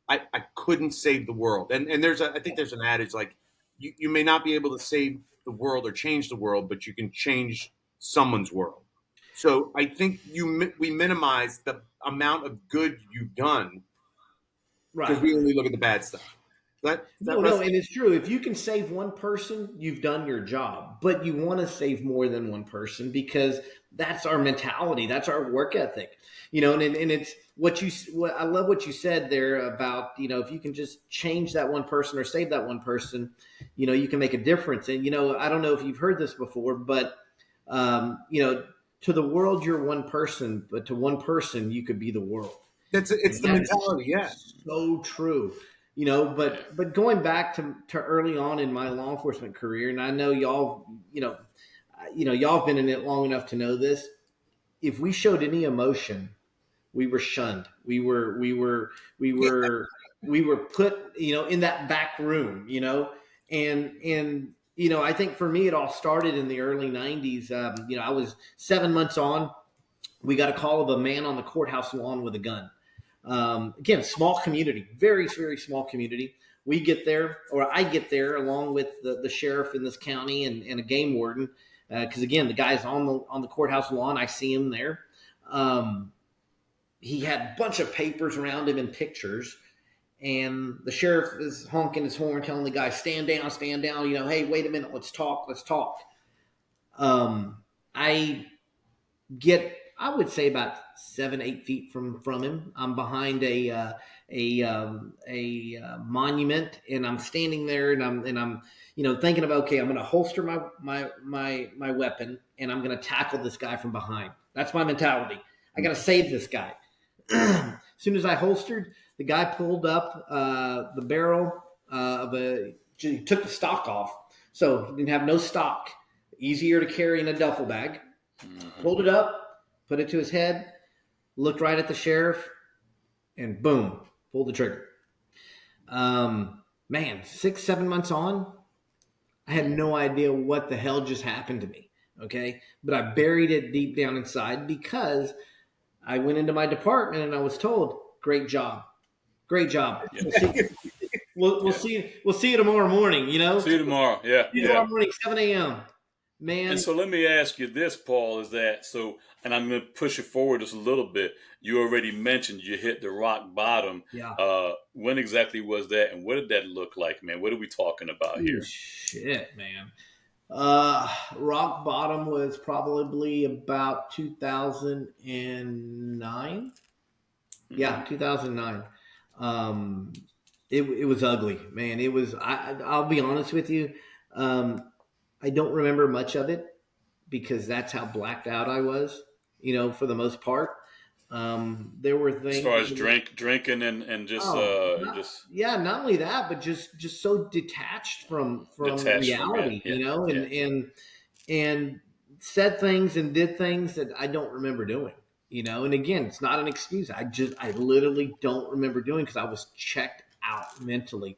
I couldn't save the world. And I think there's an adage like, you may not be able to save the world or change the world, but you can change someone's world. So I think we minimize the amount of good you've done because we only look at the bad stuff. No, and it's true. If you can save one person, you've done your job. But you want to save more than one person because that's our mentality. That's our work ethic. And it's I love what you said there about, if you can just change that one person or save that one person, you can make a difference. And, I don't know if you've heard this before, but, to the world, you're one person, but to one person, you could be the world. It's the mentality. Yeah. So true. But going back to early on in my law enforcement career, and I know y'all, y'all have been in it long enough to know this. If we showed any emotion, we were shunned. We were put, in that back room, and I think for me, it all started in the early 90s. I was 7 months on. We got a call of a man on the courthouse lawn with a gun. Again, small community, very, very small community. We get there, or I get there along with the sheriff in this county and a game warden. Because again, the guy's on the courthouse lawn. I see him there. He had a bunch of papers around him and pictures. And the sheriff is honking his horn, telling the guy, stand down, stand down. Hey, wait a minute. Let's talk. I would say about 7-8 feet from him. I'm behind a monument, and I'm standing there, and I'm thinking about, okay, I'm going to holster my weapon, and I'm going to tackle this guy from behind. That's my mentality. I got to save this guy. As soon as I holstered, the guy pulled up the barrel he took the stock off, so he didn't have no stock. Easier to carry in a duffel bag. Pulled it up. Put it to his head, looked right at the sheriff, and boom, pulled the trigger. 6-7 months on, I had no idea what the hell just happened to me, okay? But I buried it deep down inside because I went into my department and I was told, great job. Great job. We'll see you tomorrow morning, See you tomorrow, yeah. See you tomorrow morning, 7 a.m. man. And so let me ask you this, Paul, is that so, and I'm going to push it forward just a little bit. You already mentioned you hit the rock bottom. Yeah. When exactly was that, and what did that look like, man? What are we talking about Ooh, here? shit, man. Rock bottom was probably about 2009. Yeah, Hmm. 2009. Um, it was ugly, man. It was. I'll be honest with you. I don't remember much of it because that's how blacked out I was. For the most part. There were As far things. as drinking and just Oh, not, just yeah, not only that, but just so detached from detached from it. reality, Yeah, and yeah. and said things and did things that I don't remember doing. And again, it's not an excuse. I literally don't remember doing because I was checked out mentally.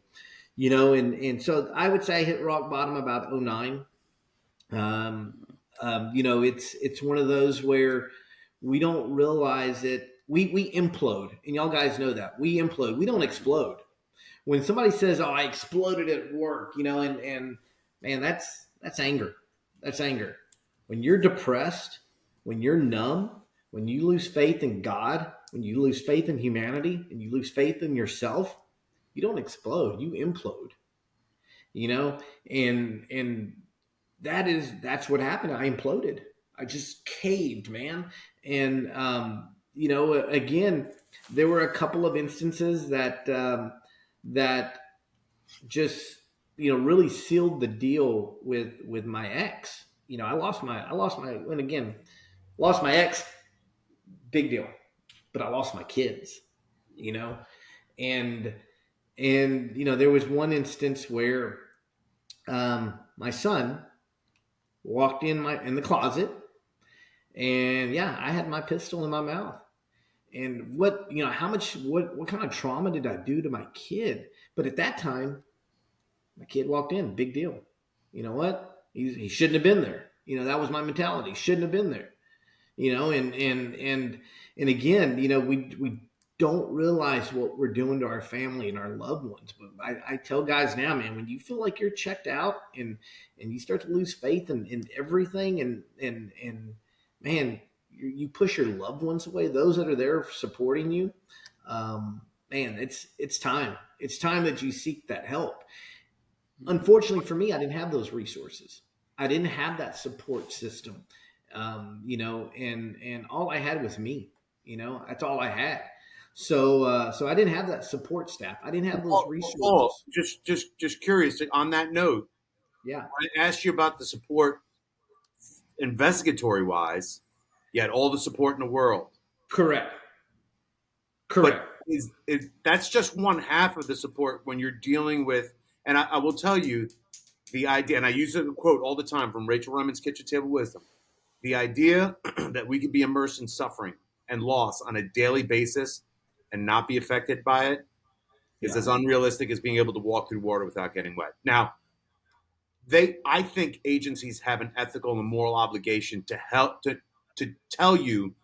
And so I would say I hit rock bottom about '09. Um, it's one of those where we don't realize it. We implode, and y'all guys know that we implode. We don't explode. When somebody says, "Oh, I exploded at work," and man, that's anger. That's anger. When you're depressed, when you're numb, when you lose faith in God, when you lose faith in humanity, and you lose faith in yourself, you don't explode. You implode. You know, and that's what happened. I imploded. I just caved, man. And again, there were a couple of instances that just really sealed the deal with my ex. I lost my and again lost my ex, big deal, but I lost my kids. You know, and there was one instance where my son walked in the closet, and yeah, I had my pistol in my mouth. And how much, what kind of trauma did I do to my kid? But at that time, my kid walked in, big deal. You know what? He shouldn't have been there. That was my mentality. Shouldn't have been there. And again, we don't realize what we're doing to our family and our loved ones. But I tell guys now, man, when you feel like you're checked out and you start to lose faith in everything, and man, you push your loved ones away, those that are there supporting you, man, it's time. It's time that you seek that help. Unfortunately for me, I didn't have those resources. I didn't have that support system. And all I had was me. That's all I had. So I didn't have that support staff. I didn't have those Paul, resources. just curious. On that note, Yeah, I asked you about the support, investigatory wise. You had all the support in the world, correct, but correct. that's just one half of the support when you're dealing with. And I will tell you the idea, and I use it quote all the time from Rachel Reman's Kitchen Table Wisdom. The idea that we could be immersed in suffering and loss on a daily basis and not be affected by it is Yeah, as unrealistic as being able to walk through water without getting wet. Now, I think agencies have an ethical and moral obligation to help to tell you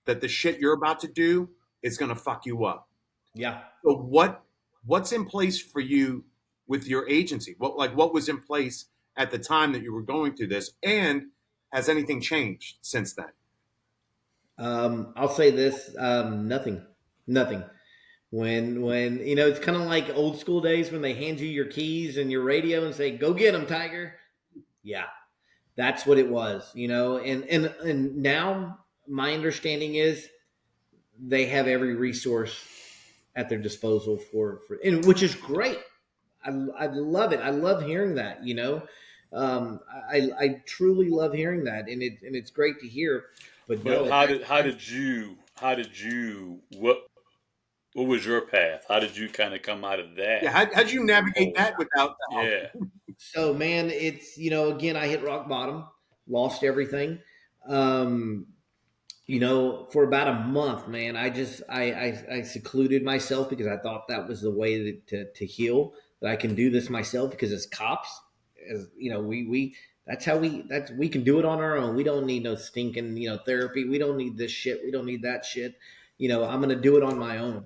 that the shit you're about to do is going to fuck you up. yeah. So what's in place for you with your agency? What was in place at the time that you were going through this, and has anything changed since then? I'll say this: nothing, nothing. When it's kind of like old school days when they hand you your keys and your radio and say, "Go get them, Tiger." Yeah, that's what it was. And now my understanding is they have every resource at their disposal for and which is great. I love it. I love hearing that. I truly love hearing that, and it's great to hear. But no, But at that time, how did you what was your path? How did you kind of come out of Yeah, that? how'd you navigate Oh, that without the help? yeah. so man, it's again, I hit rock bottom, lost everything. Um, for about a month, man, I secluded myself because I thought that was the way to heal, that I can do this myself because as cops, as we we can do it on our own. We don't need no stinking, therapy. We don't need this shit. We don't need that shit. I'm going to do it on my own.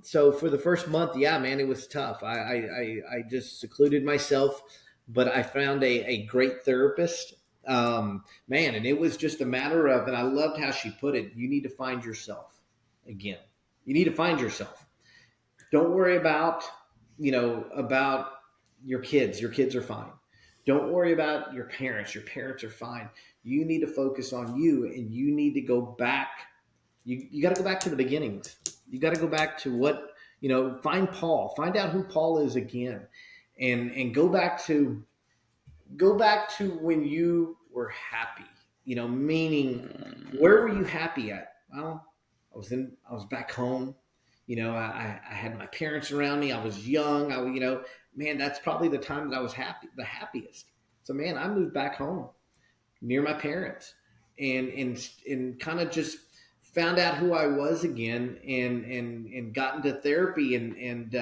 So for the first month, yeah, man, it was tough. I just secluded myself, but I found a great therapist. Man, and it was just a matter of, and I loved how she put it. You need to find yourself again. You need to find yourself. Don't worry about, about your kids. Your kids are fine. Don't worry about your parents. Your parents are fine. You need to focus on you, and you need to go back. You got to go back to the beginnings. You got to go back to what, find Paul, find out who Paul is again, and go back to when you were happy, meaning, where were you happy at? Well, I was back home. I had my parents around me. I was young. Man, that's probably the time that I was the happiest. So, man, I moved back home near my parents, and kind of just found out who I was again, and got into therapy, and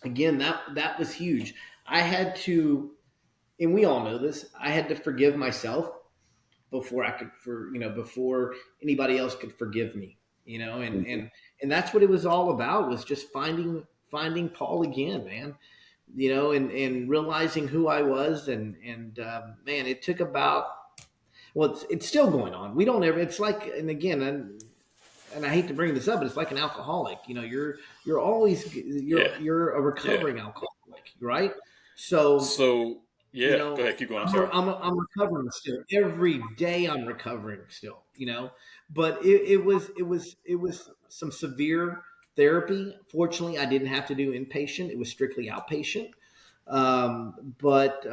again, that was huge. I had to, and we all know this, I had to forgive myself before I could, before anybody else could forgive me, and that's what it was all about, was just finding Paul again, man, and realizing who I was, and man, it took about, well, it's still going on. We don't ever, it's like, and again, and I hate to bring this up, but it's like an alcoholic. You're always, Yeah. you're a Yeah. recovering alcoholic, right? So, So yeah, go ahead. Keep going. I'm sorry. I'm recovering still. Every day I'm recovering still, but it was some severe therapy. Fortunately, I didn't have to do inpatient. It was strictly outpatient. But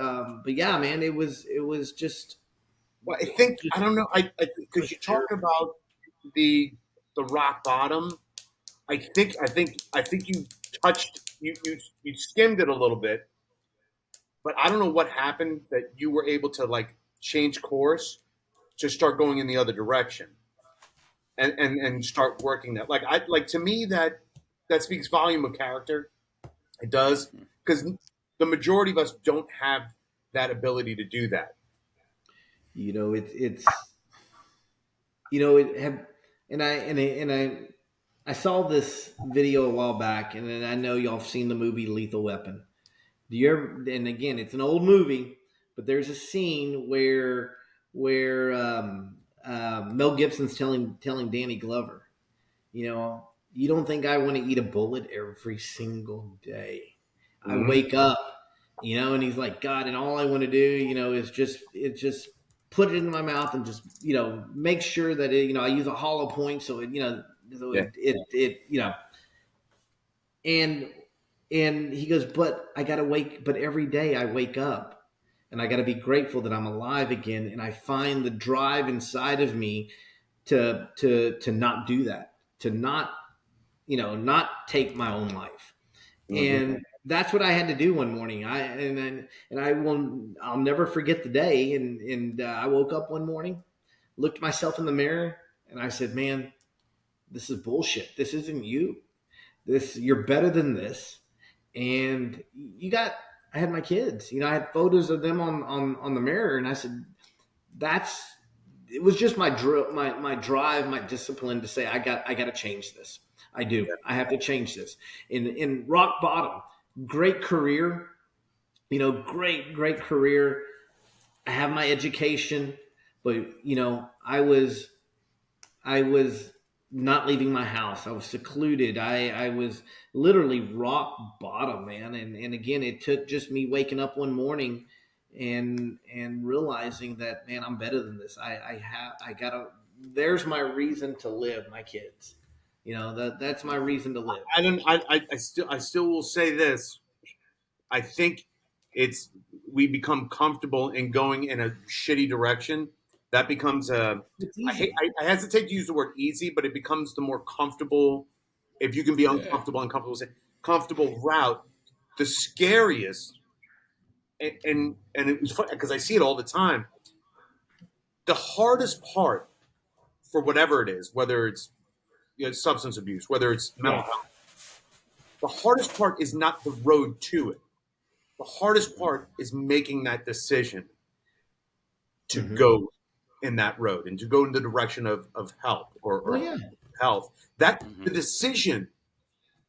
yeah, man, it was just Well, I think just I don't know. I because was you talk therapy. about the rock bottom. I think you touched you skimmed it a little bit, but I don't know what happened that you were able to like change course to start going in the other direction and start working that. Like to me that speaks volume of character. It does, because the majority of us don't have that ability to do that. It's it have, and I saw this video a while back, and then I know y'all have seen the movie Lethal Weapon. Do you ever? And again, it's an old movie, but there's a scene where Mel Gibson's telling Danny Glover, you don't think I want to eat a bullet every single day? I Mm-hmm. wake up, and he's like, God, and all I want to do, is just put it in my mouth, and just, make sure that I use a hollow point, so so Yeah. and he goes, but I gotta wake, but every day I wake up, and I gotta be grateful that I'm alive again, and I find the drive inside of me to not do that, to not take my own life. Mm-hmm. And that's what I had to do one morning. I'll never forget the day. And I woke up one morning, looked myself in the mirror, and I said, man, this is bullshit. This isn't you. You're better than this. And I had my kids, I had photos of them on the mirror. And I said, that's, it was just my drive, my discipline to say, I got to change this. I do. I have to change this. In rock bottom, great career, great career. I have my education, but I was not leaving my house. I was secluded. I was literally rock bottom, man. And again, it took just me waking up one morning and realizing that, man, I'm better than this. I gotta. There's my reason to live. My kids, that's my reason to live. I don't. I still will say this. I think it's we become comfortable in going in a shitty direction. That becomes a. It's I hate. easy. I hesitate to use the word easy, but it becomes the more comfortable. If you can be Yeah. comfortable route, the scariest. And it was funny because I see it all the time. The hardest part for whatever it is, whether it's substance abuse, whether it's mental Yeah. health, the hardest part is not the road to it. The hardest part is making that decision to Mm-hmm. go in that road and to go in the direction of help Oh or yeah. health. That Mm-hmm. the decision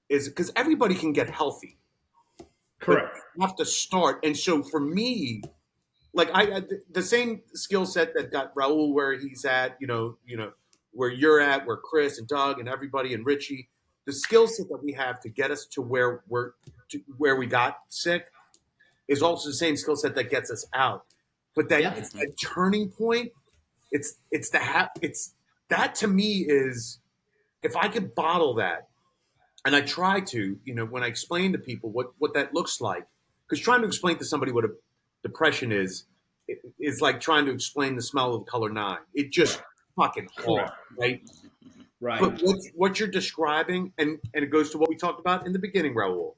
is because everybody can get healthy, but Correct. have to start. And so for me, like the same skill set that got Raul where he's at, where you're at, where Chris and Doug and everybody and Richie, the skill set that we have to get us to where we got sick is also the same skill set that gets us out. But that it's a turning point. It's that to me is, if I could bottle that, and I try to, when I explain to people what that looks like, because trying to explain to somebody what a depression is like trying to explain the smell of the color 9. It just fucking hard, right? Right. But what you're describing, and it goes to what we talked about in the beginning, Raul.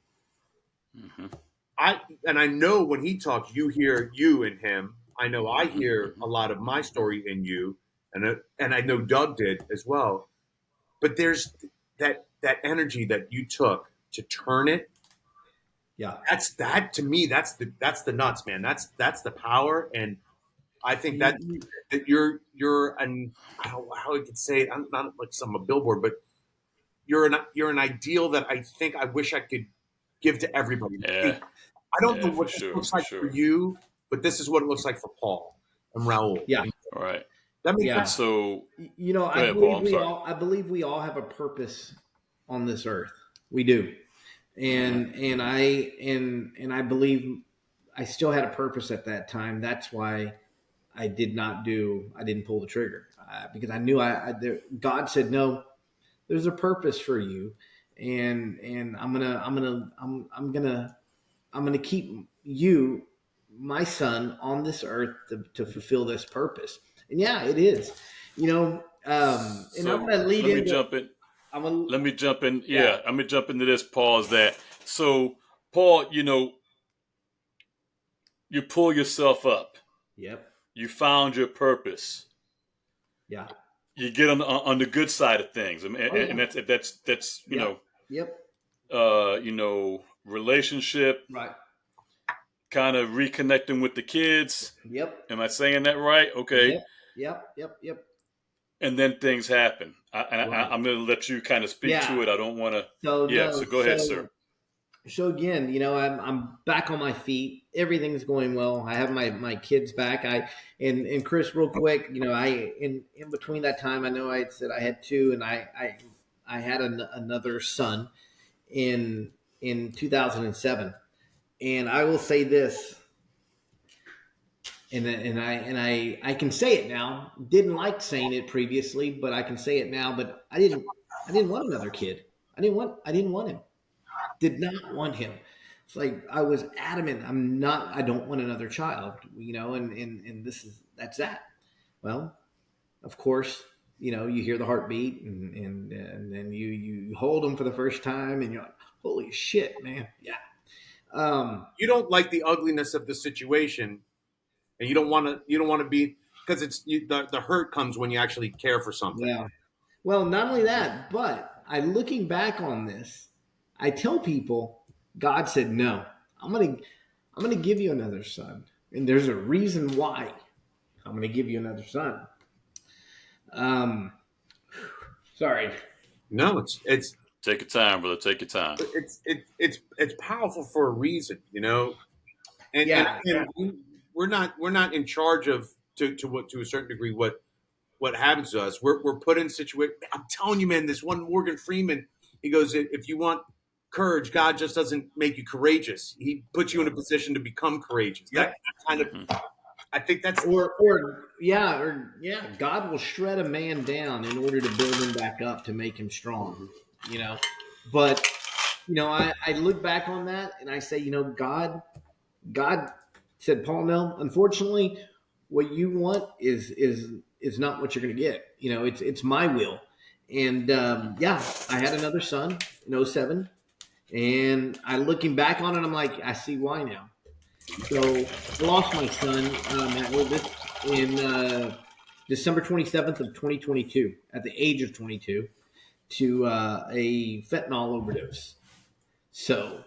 I know when he talks, you hear you in him. I know I hear a lot of my story in you, and I know Doug did as well. But there's that energy that you took to turn it. Yeah. That to me, that's the nuts, man. That's the power, and I think that you're an, how I could say it. I'm not like some a billboard, but you're an ideal that I think I wish I could give to everybody. Yeah. I don't know what this looks like for you, but this is what it looks like for Paul and Raul. Yeah. All right. That makes sense. So, I believe we all have a purpose on this earth. We do. And I believe I still had a purpose at that time. That's why I didn't pull the trigger, because I knew God said, no, there's a purpose for you. And I'm going to keep you, my son, on this earth to fulfill this purpose. And yeah, it is, and I'm going to lead into. Let me jump in. Yeah, I'm gonna jump into this. Paul, is that so? Paul, you pull yourself up. Yep. You found your purpose. Yeah. You get on the good side of things, and that's you know. Yep. Relationship. Right. Kind of reconnecting with the kids. Yep. Am I saying that right? Okay. Yep. And then things happen. I'm going to let you kind of speak to it. I don't want to. So go ahead, sir. So again, I'm back on my feet. Everything's going well. I have my kids back. And Chris, real quick, in between that time, I know I said I had 2, and I had another son in 2007. And I will say this, and I can say it now. Didn't like saying it previously, but I can say it now. But I didn't want another kid. I didn't want him. Did not want him. It's like I was adamant. I don't want another child. And that's that. Well, of course, you hear the heartbeat, and then you hold them for the first time, and you're like, holy shit, man, yeah. You don't like the ugliness of the situation, and you don't want to be, because the hurt comes when you actually care for something. Yeah. Well, not only that, but looking back on this, I tell people, God said, no, I'm gonna give you another son, and there's a reason why I'm gonna give you another son. Sorry. No, it's. Take your time, brother. Take your time. It's powerful for a reason, And we're not in charge of to a certain degree what happens to us. We're put in situations. I'm telling you, man. This one Morgan Freeman, he goes, if you want courage, God just doesn't make you courageous. He puts you in a position to become courageous. That kind of. I think that's God will shred a man down in order to build him back up to make him strong. But I look back on that and I say, God said, Paul, no, unfortunately, what you want is not what you're going to get. It's my will. And I had another son in 2007, and looking back on it, I'm like, I see why now. So I lost my son in December 27th of 2022 at the age of 22 to a fentanyl overdose. So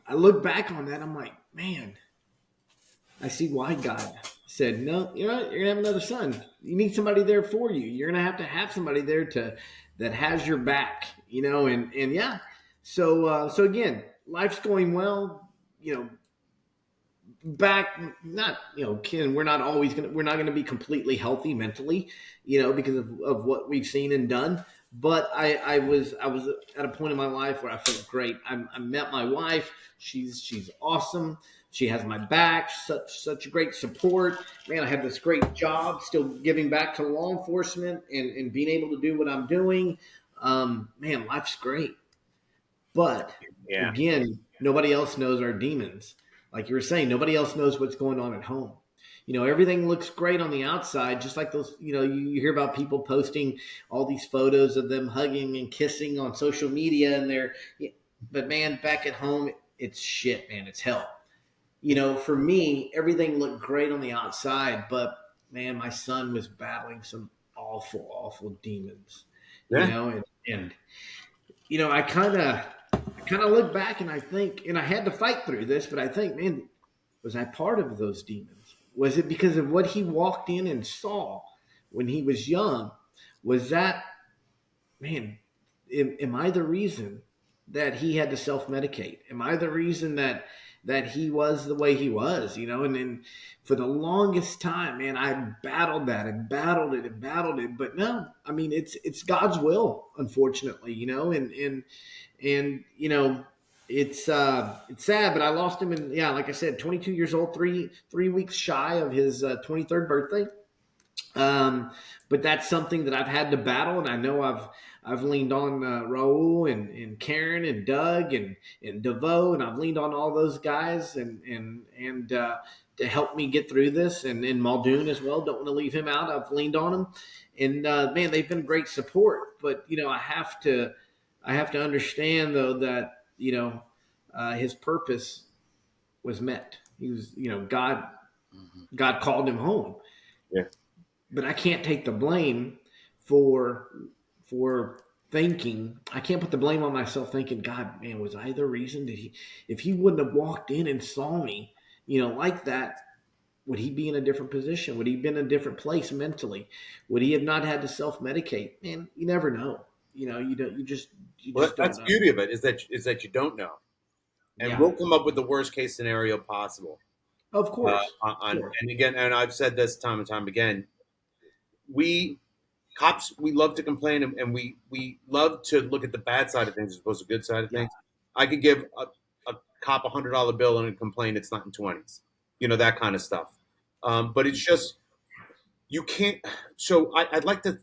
I look back on that. I'm like, man, I see why God said, no, you're going to have another son. You need somebody there for you. You're going to have somebody there that has your back, and yeah. So again, life's going well, back, not, Ken, we're not going to be completely healthy mentally, because of what we've seen and done. But I was at a point in my life where I felt great. I met my wife. She's awesome. She has my back. Such great support. Man, I have this great job, still giving back to law enforcement and being able to do what I'm doing. Man, life's great. But Yeah. again, nobody else knows our demons. Like you were saying, nobody else knows what's going on at home. Everything looks great on the outside, just like those, you hear about people posting all these photos of them hugging and kissing on social media and but man, back at home, it's shit, man. It's hell. For me, everything looked great on the outside, but man, my son was battling some awful, awful demons, Yeah. and I kind of look back and I think, and I had to fight through this, but I think, man, was I part of those demons? Was it because of what he walked in and saw when he was young? Was that, man, am I the reason that he had to self-medicate? Am I the reason that he was the way he was? And then for the longest time, man, I battled that and battled it and battled it. But no, I mean, it's God's will, unfortunately, and it's sad, but I lost him in, yeah, like I said, 22 years old, three weeks shy of his 23rd birthday. But that's something that I've had to battle, and I know I've leaned on Raul and Karen and Doug and DeVoe, and I've leaned on all those guys and to help me get through this, and Muldoon as well. Don't want to leave him out. I've leaned on him, and man, they've been great support. But I have to understand though that his purpose was met. He was, God called him home. Yeah. But I can't take the blame for thinking. I can't put the blame on myself thinking, God, man, was I the reason that if he wouldn't have walked in and saw me, like that, would he be in a different position? Would he be in a different place mentally? Would he have not had to self-medicate? Man, you never know. You just Well, don't that's know. the beauty of it is that you don't know, and Yeah, we'll come up with the worst case scenario possible. of course. On Sure. and again, and I've said this time and time again, we cops, we love to complain, and we love to look at the bad side of things as opposed to the good side of Yeah, things. I could give a cop $100 bill and complain it's not in 20s, that kind of stuff. But it's just you can't. So I'd like to,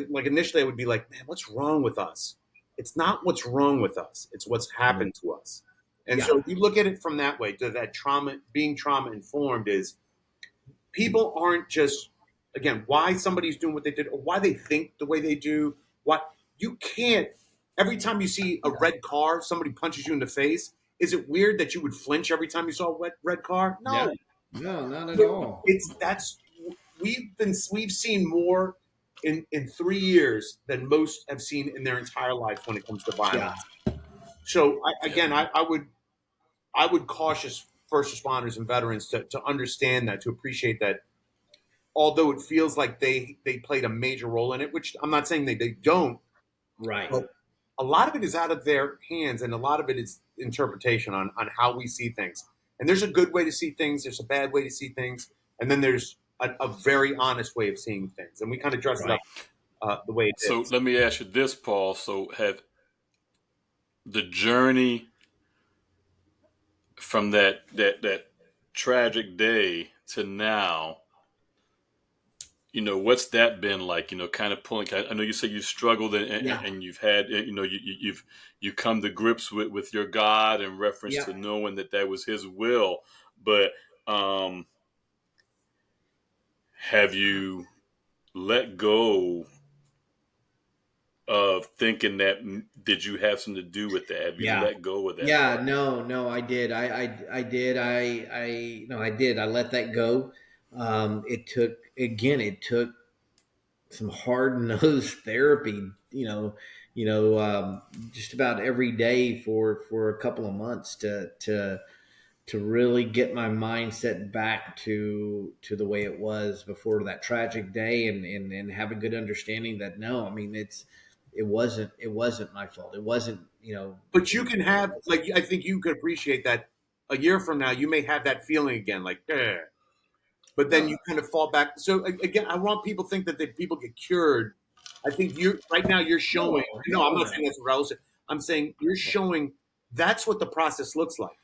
like initially I would be like, man, what's wrong with us? It's not what's wrong with us. It's what's happened to us. And yeah, so if you look at it from that way, to that trauma, being trauma informed is people aren't just, again, why somebody's doing what they did or why they think the way they do. What you can't, every time you see a red car, somebody punches you in the face. Is it weird that you would flinch every time you saw a red car? yeah. No, No, not at all. it's that's we've seen more in 3 years than most have seen in their entire life when it comes to Yeah, violence. So Yeah. again, I would cautious first responders and veterans to understand that, to appreciate that, although it feels like they played a major role in it, which I'm not saying they don't, right. but a lot of it is out of their hands, and a lot of it is interpretation on how we see things. And there's a good way to see things, there's a bad way to see things, and then there's a very honest way of seeing things. And we kind of dress it Right. up the way it So is. let me ask you this, Paul. So have the journey from that tragic day to now, what's that been like? Kind of pulling. I know you said you struggled Yeah. and you've had, you come to grips with your God in reference Yeah. to knowing that was His will. But um, have you let go of thinking that? Did you have something to do with that? Have you Yeah. let go of that Yeah. part? No, I did. I did. No, I did. I let that go. It took some hard nosed therapy, just about every day for a couple of months to really get my mindset back to the way it was before that tragic day, and have a good understanding that no, I mean, it wasn't my fault. It wasn't, But you can have, like, I think you could appreciate that. a year from now, you may have that feeling again, like, eh. But then you kind of fall back. So again, I want people to think that people get cured. I think right now you're showing. No, I'm not saying that's what Raul said. I'm saying you're showing that's what the process looks like.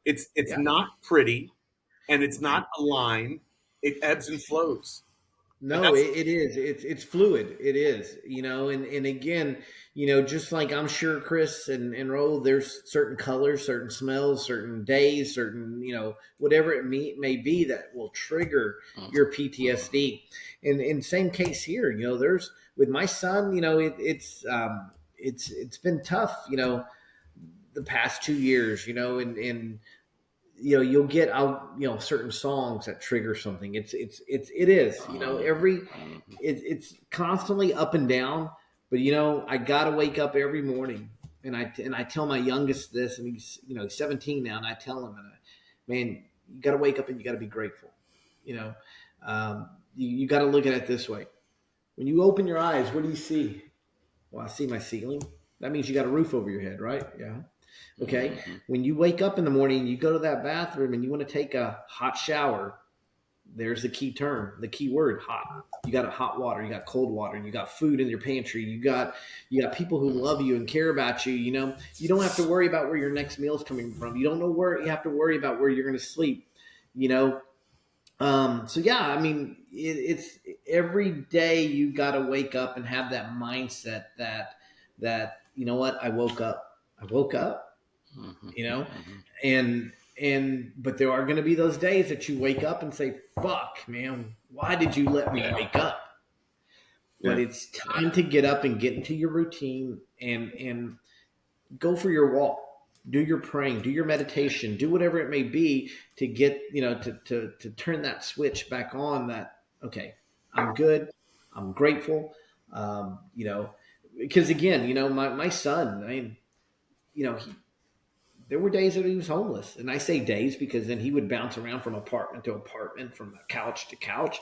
It's not pretty, and it's not a line. It ebbs and flows. And No, that's it is. It's fluid. It is, and again, just like I'm sure Chris and Raul, there's certain colors, certain smells, certain days, certain, whatever it may be that will trigger your PTSD. And same case here, there's with my son, it's been tough, the past 2 years, and you'll get out certain songs that trigger something. It is it's constantly up and down, but I gotta wake up every morning, and I tell my youngest this, and he's 17 now, and I tell him, man, you gotta wake up and you gotta be grateful. You got to look at it this way: when you open your eyes, what do you see? Well, I see my ceiling. That means you got a roof over your head, right? Yeah. Okay. When you wake up in the morning, you go to that bathroom and you want to take a hot shower. There's the key term, the key word, hot. You got hot water, you got cold water, you got food in your pantry, you got people who love you and care about you. You don't have to worry about where your next meal is coming from. You don't know where you have to worry about where you're going to sleep. So yeah, I mean, it's every day you got to wake up and have that mindset that what, I woke up, but there are going to be those days that you wake up and say, fuck, man, why did you let me wake up? But it's time to get up and get into your routine and go for your walk, do your praying, do your meditation, do whatever it may be to get, to turn that switch back on that, okay, I'm good. I'm grateful. Because again, my son, I mean, there were days that he was homeless. And I say days because then he would bounce around from apartment to apartment, from couch to couch.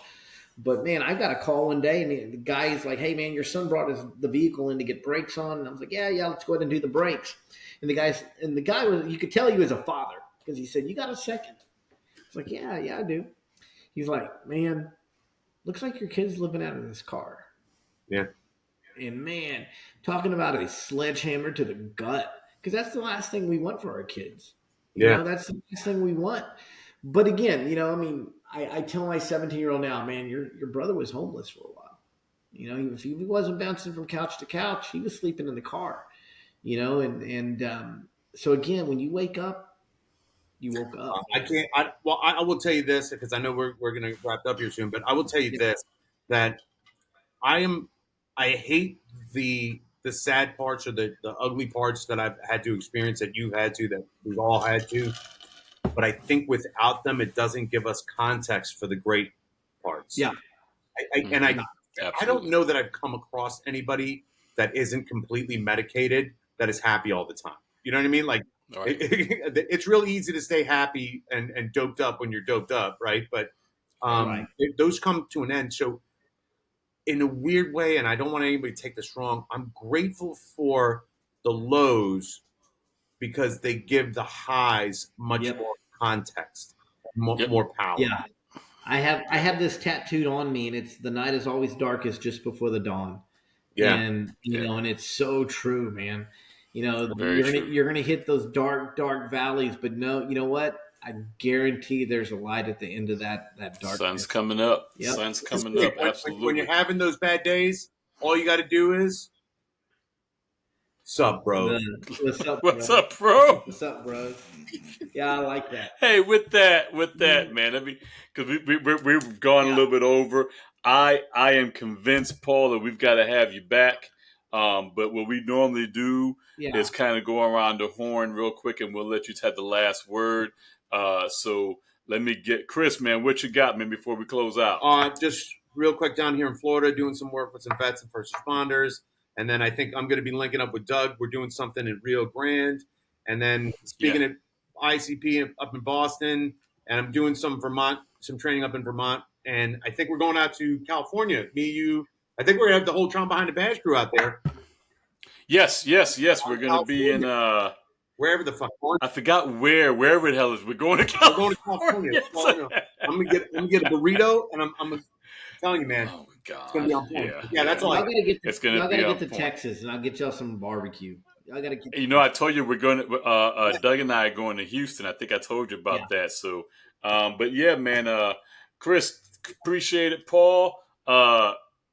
But man, I got a call one day and the guy is like, hey man, your son brought the vehicle in to get brakes on. And I was like, yeah, let's go ahead and do the brakes. And the guy was, you could tell he was a father because he said, you got a second? It's like, yeah, I do. He's like, man, looks like your kid's living out of this car. Yeah. And man, talking about a sledgehammer to the gut, because that's the last thing we want for our kids. That's the last thing we want. But again, I mean, I tell my 17-year-old now, man, your brother was homeless for a while. If he wasn't bouncing from couch to couch, he was sleeping in the car. So again, when you wake up, you woke up. I will tell you this, because I know we're going to wrap up here soon, but I will tell you this, that I hate the sad parts or the ugly parts that I've had to experience, that you've had to, that we've all had to. But I think without them, it doesn't give us context for the great parts. Yeah. I don't know that I've come across anybody that isn't completely medicated that is happy all the time. You know what I mean? Like, right. It's really easy to stay happy and doped up when you're doped up, right? But those come to an end. So in a weird way, and I don't want anybody to take this wrong, I'm grateful for the lows because they give the highs much more context, more power. Yeah. I have this tattooed on me, and it's the night is always darkest just before the dawn. Yeah. And and it's so true, man. You're gonna hit those dark valleys, but no, you know what? I guarantee there's a light at the end of that darkness. Sun's coming up. Yep. Sun's coming up. Absolutely. When you're having those bad days, all you got to do is, "Sup, bro? What's up, bro? What's up, bro?" Yeah, I like that. Hey, with that, man. I mean, because we've gone a little bit over. I am convinced, Paul, that we've got to have you back. But what we normally do is kind of go around the horn real quick, and we'll let you have the last word. So let me get Chris, man. What you got, man, before we close out? Just real quick, down here in Florida, doing some work with some vets and first responders, and then I think I'm going to be linking up with Doug. We're doing something in Rio Grande, and then speaking at ICP up in Boston, and I'm doing some training up in Vermont, and I think we're going out to California. Me, you. I think we're going to have the whole Tron Behind the Badge crew out there. Yes. We're going to be in wherever the fuck. I forgot wherever the hell is. We're going to California. We're going to California. That's all I know. I'm gonna get a burrito, and I'm telling you, man, Oh it's gonna God, be on point. Yeah, that's all I Y'all got. gotta get it's to, gonna y'all be gotta on get to point. Texas, and I'll get y'all some barbecue. Y'all gotta get. You know, I told you we're going to. Doug and I are going to Houston. I think I told you Yeah. about that. So, but yeah, man. Chris, appreciate it, Paul.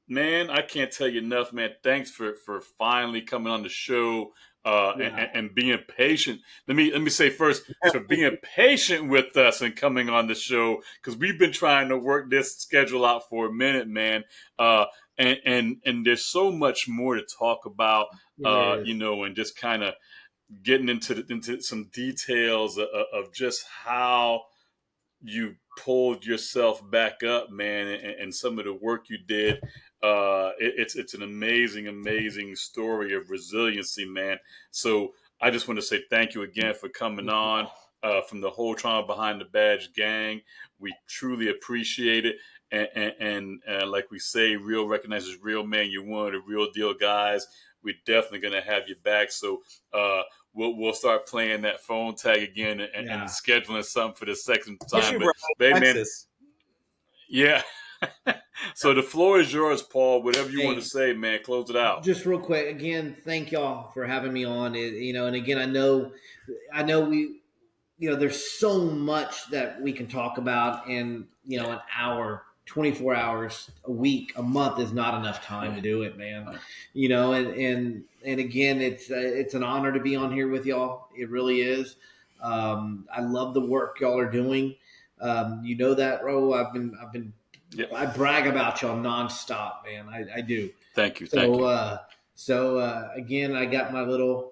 Man, I can't tell you enough, man. Thanks for finally coming on the show. And being patient. Let me say first for being patient with us and coming on the show, because we've been trying to work this schedule out for a minute, man. And there's so much more to talk about. You know, and just kind of getting into some details of just how you pulled yourself back up, man, and some of the work you did. It's an amazing story of resiliency, man. So I just want to say thank you again for coming on. From the whole Trauma Behind the Badge gang, we truly appreciate it. And like we say, real recognizes real, man. You're one of the real deal guys. We're definitely gonna have you back. So we'll start playing that phone tag again and scheduling something for the second time. But hey, man, yeah. So the floor is yours, Paul. Whatever you want to say, man, close it out. Just real quick, again, thank y'all for having me on. And again, I know we, there's so much that we can talk about, and an hour, 24 hours a week, a month is not enough time to do it, man. And again, it's an honor to be on here with y'all. It really is. I love the work y'all are doing. You know that, Ro. I brag about y'all nonstop, man. I do. Thank you. So again, I got my little.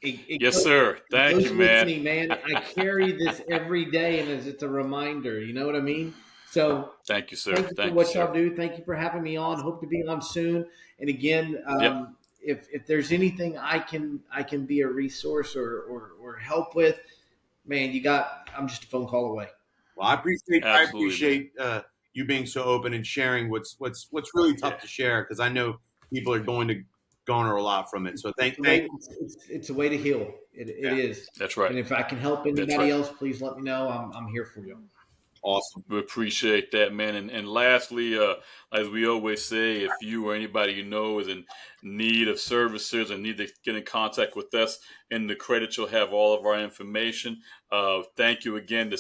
Yes, sir. Thank you, man. Me, man. I carry this every day, and it's a reminder. You know what I mean? So thank you, sir. Thank you for what y'all do. Thank you for having me on. Hope to be on soon. And again, if there's anything I can be a resource or help with, man, I'm just a phone call away. Well, I appreciate you being so open and sharing what's really tough to share, because I know people are going to garner a lot from it. So thank you. It's a way to heal. It is. That's right. And if I can help anybody else, please let me know. I'm here for you. Awesome. We appreciate that, man. And lastly, as we always say, if you or anybody you know is in need of services or need to get in contact with us, in the credits you'll have all of our information. Thank you again to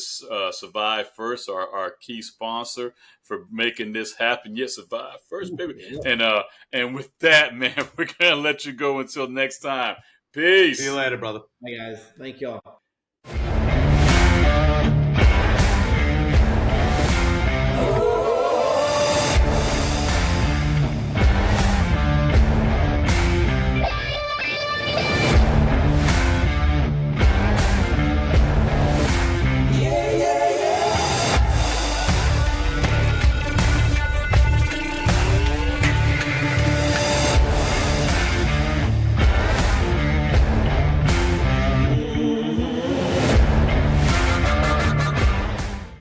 Survive First, our key sponsor, for making this happen. Yes, Survive First, baby. And with that, man, we're gonna let you go until next time. Peace. See you later, brother. Hey guys, thank y'all.